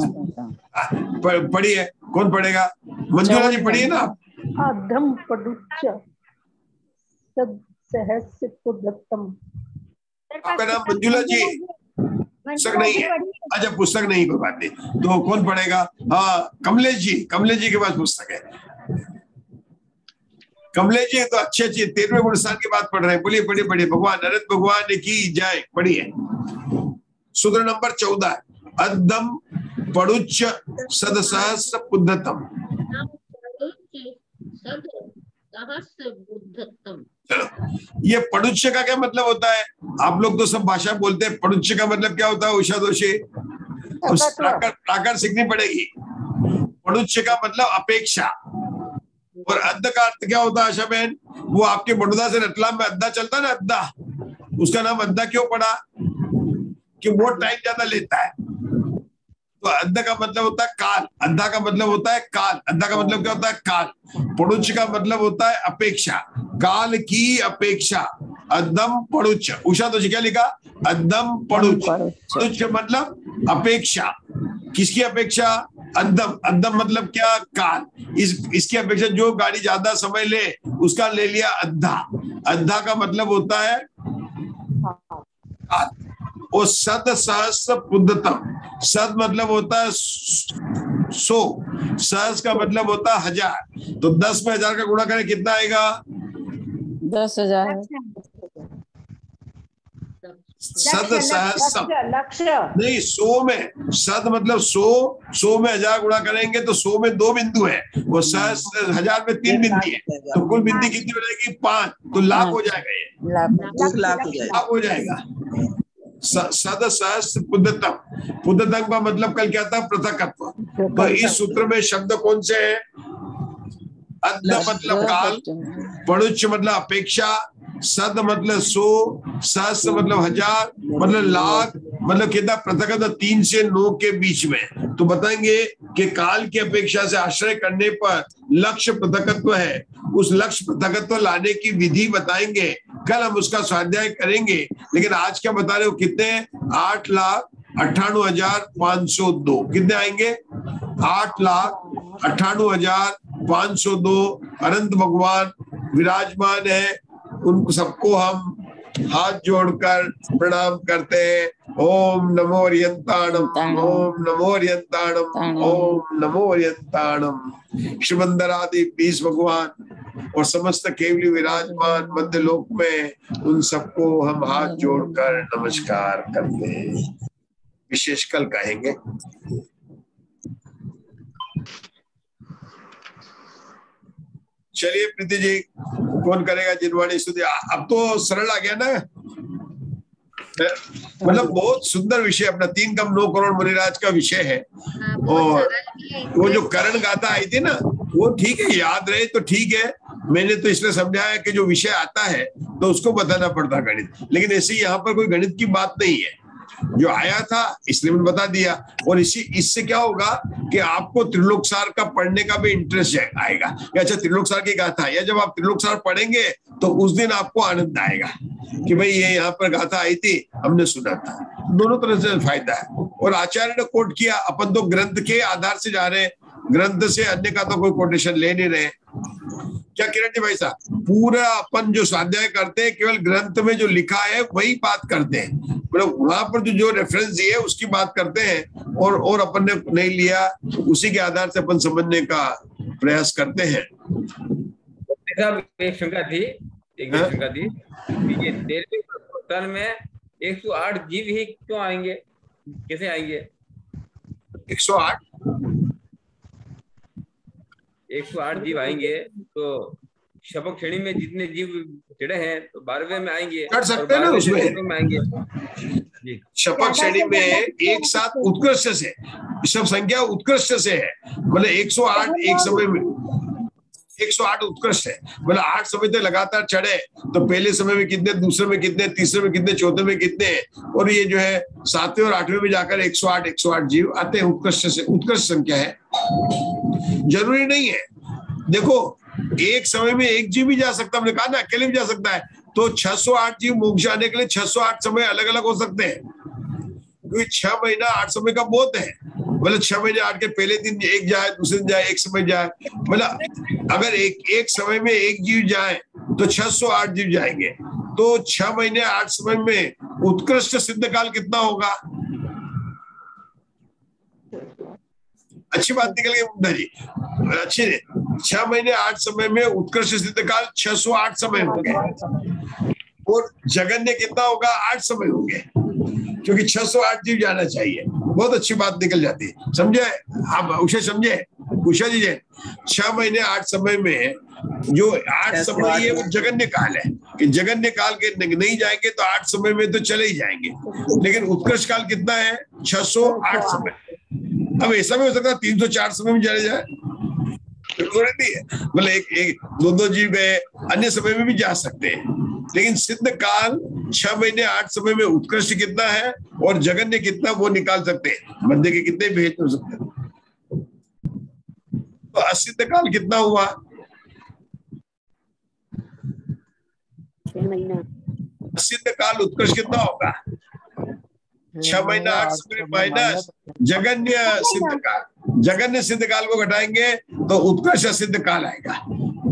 पढ़िए, कौन पढ़ेगा? मंजुला जी पढ़िए ना। अधम पडुच्च सद सहस्य पुदत्तम। आपका नाम मंजुला जी? पुस्तक नहीं है? अच्छा, पुस्तक नहीं, कोई बात नहीं। तो कौन पढ़ेगा? हाँ, कमलेश जी, कमलेश जी के पास पुस्तक है। कमलेश जी तो अच्छी 13वें गुणस्थान की बात पढ़ रहे हैं। बोलिए, पढ़िए पढ़िए। भगवान नरद भगवान की जय। पढ़िए सूत्र नंबर 14। अदम पड़ुच्च सदसहस्र पुद्धतम। चलो, ये पड़ुच्च का क्या मतलब होता है? आप लोग तो सब भाषा बोलते हैं, पड़ुच्च का मतलब क्या होता है? उषा दोषी प्राकार सीखनी पड़ेगी। पड़ुच्च का मतलब अपेक्षा, और अद्ध का अर्थ क्या होता है आशा बहन? वो आपके बड़ौदा से रतलाम में अद्दा चलता है ना, अद्दा, उसका नाम अद्दा क्यों पड़ा? कि वो टाइम ज्यादा लेता है। तो अद्दा का मतलब होता है काल, अद्दा का मतलब होता है काल, अद्दा का मतलब क्या होता है? काल। पड़ुच्च का मतलब होता है अपेक्षा, काल की अपेक्षा। अद्दम पड़ुच्च। उषा तो क्या लिखा? अद्दम पड़ुच्च। पड़ुच्च मतलब अपेक्षा। किसकी अपेक्षा? अद्दम। अद्दम मतलब क्या? काल। इसकी अपेक्षा जो गाड़ी ज्यादा समय ले उसका ले लिया अद्धा। अद्धा का मतलब होता है काल। और सद सहस्र पुद्धतम। सद मतलब होता है 100, सहस्र का मतलब होता है 1000। तो 10 में 1000 का गुणा करें कितना आएगा? 10,000। सद सहस्र नहीं, 100 में। सद मतलब 100 में 1000 गुणा करेंगे तो 100 में 2 बिंदु है, वो सहस्र 1000 में 3 बिंदी है, तो कुल बिंदी कितनी हो जाएगी? 5। तो लाख हो जाएगा, ये लाख हो जाएगा। सद सहस्त्र पुद्धतम। पुद्धतम का मतलब कल क्या था? पृथकत्व। तो इस सूत्र में शब्द कौन से हैं? अद्ध मतलब काल, पणुच मतलब अपेक्षा, सद मतलब 100, सहस्त्र मतलब 1000, मतलब लाख, मतलब कितना? पृथक 3 से 9 के बीच में। तो बताएंगे कि काल की अपेक्षा से आश्रय करने पर लक्ष्य पृथकत्व है। उस लक्ष्य पृथकत्व लाने की विधि बताएंगे, कल हम उसका स्वाध्याय करेंगे। लेकिन आज क्या बता रहे हो? कितने? 8,98,502। कितने आएंगे? 8,98,502 अनंत भगवान विराजमान है। उन सबको हम हाथ जोड़कर प्रणाम करते हैं। ओम नमो अर्यंताणम, ओम नमो अर्यंताणम, ओम नमो अर्यंताणम। शिवंदरादि 20 भगवान और समस्त केवली विराजमान मध्य लोक में, उन सबको हम हाथ जोड़कर नमस्कार करते हैं। विशेष कल कहेंगे। चलिए प्रीति जी, कौन करेगा जिनवाणी स्तुति? अब तो सरल आ गया ना, मतलब बहुत सुंदर विषय अपना 3 कम 9 करोड़ मुनिराज का विषय है। और वो जो करण गाथा आई थी ना, वो ठीक है, याद रहे तो ठीक है। मैंने तो इसलिए समझाया कि जो विषय आता है तो उसको बताना पड़ता गणित, लेकिन ऐसे यहाँ पर कोई गणित की बात नहीं है। जो आया था इसलिए मैंने बता दिया। और इससे क्या होगा कि आपको त्रिलोकसार का पढ़ने का भी इंटरेस्ट आएगा कि अच्छा त्रिलोकसार की गाथा, या जब आप त्रिलोकसार पढ़ेंगे तो उस दिन आपको आनंद आएगा कि भाई ये यहाँ पर गाथा आई थी, हमने सुना था। दोनों तरह से फायदा है। और आचार्य ने कोट किया, अपन तो ग्रंथ के आधार से जा रहे हैं, ग्रंथ से अन्य का तो कोई कोटेशन ले नहीं रहे। क्या किरण जी भाई साहब, पूरा अपन जो स्वाध्याय करते हैं केवल ग्रंथ में जो लिखा है वही बात करते हैं, मतलब वहां पर जो रेफरेंस दिए उसकी बात करते हैं। और अपन ने नहीं लिया, उसी के आधार से अपन समझने का प्रयास करते हैं। एक शंका थी, ये 13वें प्रकरण में 108 जीव ही क्यों आएंगे, कैसे आएंगे? 108 जीव आएंगे तो शपक श्रेणी में जितने जीव चढ़े हैं तो 12वें में आएंगे, कर सकते हैं ना उसमें आएंगे। शपक श्रेणी में एक साथ उत्कृष्ट से सब संख्या उत्कृष्ट से है, मतलब 108 एक समय में 108 उत्कृष्ट है, मतलब 8 समय तक लगातार चढ़े तो पहले समय में कितने, दूसरे में कितने, तीसरे में कितने, चौथे में कितने, और ये जो है 7वें और 8वें में जाकर 108 जीव आते हैं। उत्कृष्ट से उत्कृष्ट संख्या है, जरूरी नहीं है। देखो एक समय में एक जीव भी जा सकता है, हमने कहा ना अकेले भी जा सकता है। तो 608 जीव मोक्ष आने के लिए 608 समय अलग अलग हो सकते हैं, क्योंकि 6 महीना 8 समय का बहुत है। मतलब 6 महीने 8 के पहले दिन एक जाए, दूसरे दिन जाए, एक समय जाए, मतलब अगर एक समय में एक जीव जाए तो 608 जीव जाएंगे। तो 6 महीने 8 समय में उत्कृष्ट सिद्ध काल कितना होगा? अच्छी बात निकल गई मुद्दा जी, अच्छी है। 6 महीने 8 समय में उत्कृष्ट सिद्ध काल 608 समय होंगे, और जगन्य कितना होगा? 8 समय होंगे, क्योंकि 608 जीव जाना चाहिए। बहुत अच्छी बात निकल जाती है, समझे आप? उसे समझे उषा जी? 6 महीने 8 समय में जो 8 समय है वो जगन्य काल है, कि जगन्य काल के नहीं जाएंगे तो 8 समय में तो चले ही जाएंगे। लेकिन उत्कृष्ट काल कितना है? 608 समय। अब ऐसा भी हो सकता है 304 समय में चले जाए, मतलब एक 2 जीव गए, अन्य समय में भी जा सकते हैं। लेकिन सिद्ध काल 6 महीने 8 समय में उत्कृष्ट कितना है और जगन्य कितना, वो निकाल सकते हैं। मध्य के कितने भेद हो सकते हैं। तो असिद्ध काल कितना हुआ? 6 महीना। असिद्ध काल उत्कृष्ट कितना होगा? 6 महीना 8 समय माइनस जगन्य सिद्ध काल। जगन्य सिद्ध काल को घटाएंगे तो उत्कृष्ट सिद्ध काल आएगा।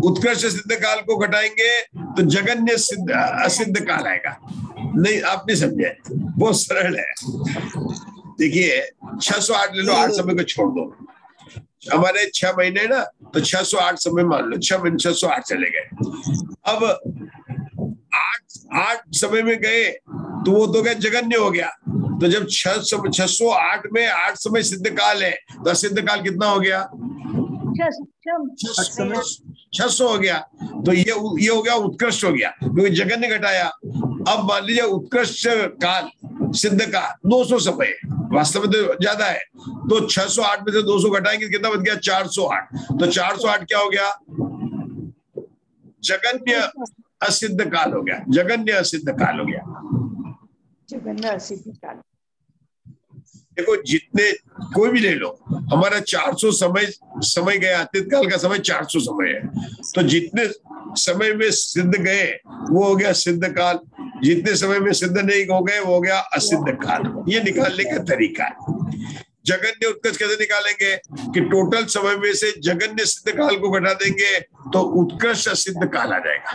उत्कृष्ट सिद्ध काल को घटाएंगे तो जगन्य सिद्ध असिद्ध काल आएगा। नहीं, आप नहीं समझे, बहुत सरल है। देखिए 608 ले लो, 8 समय को छोड़ दो। हमारे 6 महीने ना, तो 608 समय मान लो, 6 महीने 608 चले गए। अब 8 समय में गए तो वो तो क्या जगन्य हो गया। तो जब 608 में 8 समय सिद्ध काल है तो सिद्ध काल कितना हो गया? 600 हो गया। तो ये हो गया उत्कृष्ट हो गया, क्योंकि जगन्य घटाया। अब मान लीजिए उत्कृष्ट काल सिद्ध का 200 समय, वास्तव में तो ज्यादा है। तो 608 में से 200 घटाएंगे कितना बच गया? 408। तो 408 क्या हो गया? जगन्य असिद्ध काल हो गया, जगन्य असिद्ध काल हो गया। जगन्य असिद्ध काल। देखो जितने कोई भी ले लो, हमारा 400 समय गया, अतीत काल का समय 400 समय है। तो जितने समय में सिद्ध गए वो हो गया सिद्ध काल, जितने समय में सिद्ध नहीं हो गए वो हो गया असिद्ध काल। ये निकालने का तरीका है। जगन्य उत्कर्ष कैसे निकालेंगे कि टोटल समय में से जगन्य सिद्ध काल को घटा देंगे तो उत्कृष्ट सिद्ध काल आ जाएगा,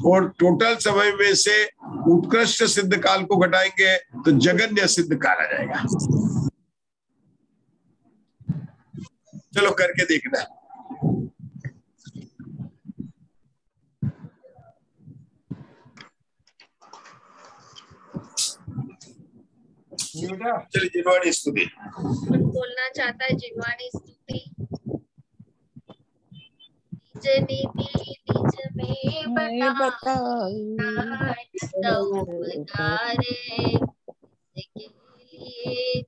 और टोटल समय में से उत्कृष्ट सिद्ध काल को घटाएंगे तो जगन्य सिद्ध काल आ जाएगा। चलो करके देखना। चलिए जिह्वाणी स्तुति। बोलना चाहता है जिह्वाणी स्तुति। निज निधि निज में बताए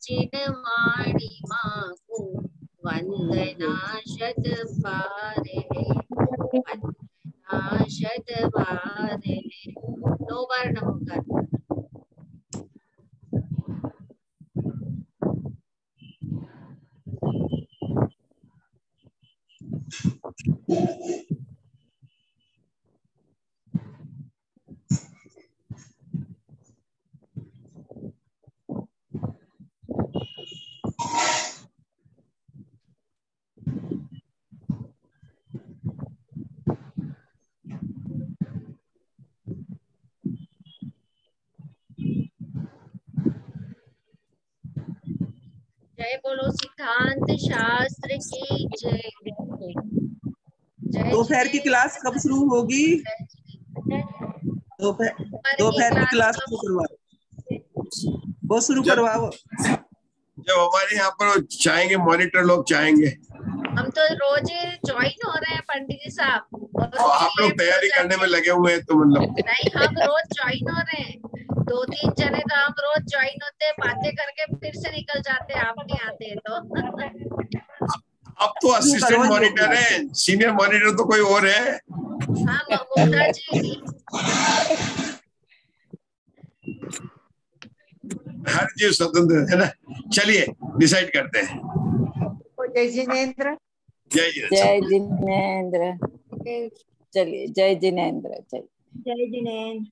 जिह्वाणी माँ को वंदना शत बारे, वंदना शत बारे। नो वर्ण होकर जय बोलो सिद्धांत शास्त्र की जय। दोपहर की क्लास कब शुरू होगी? दोपहर की क्लास शुरू करवाओ, वो शुरू करवाओ। जब हमारे यहाँ पर चाहेंगे मॉनिटर लोग चाहेंगे। हम तो रोज ज्वाइन हो रहे हैं पंडित जी साहब। आप लोग तैयारी करने में लगे हुए हैं तो मतलब नहीं, हम रोज ज्वाइन हो रहे हैं। 2-3 जने तो हम रोज ज्वाइन होते हैं, बातें करके फिर से निकल जाते हैं, आप नहीं आते तो। अब तो असिस्टेंट मॉनिटर है, सीनियर मॉनिटर तो कोई और है। हाँ ममता जी, हर चीज स्वतंत्र है ना। चलिए डिसाइड करते हैं। जय जिनेंद्र। जय जिनेंद्र। चलिए जय जिनेंद्र। जय जिनेंद्र।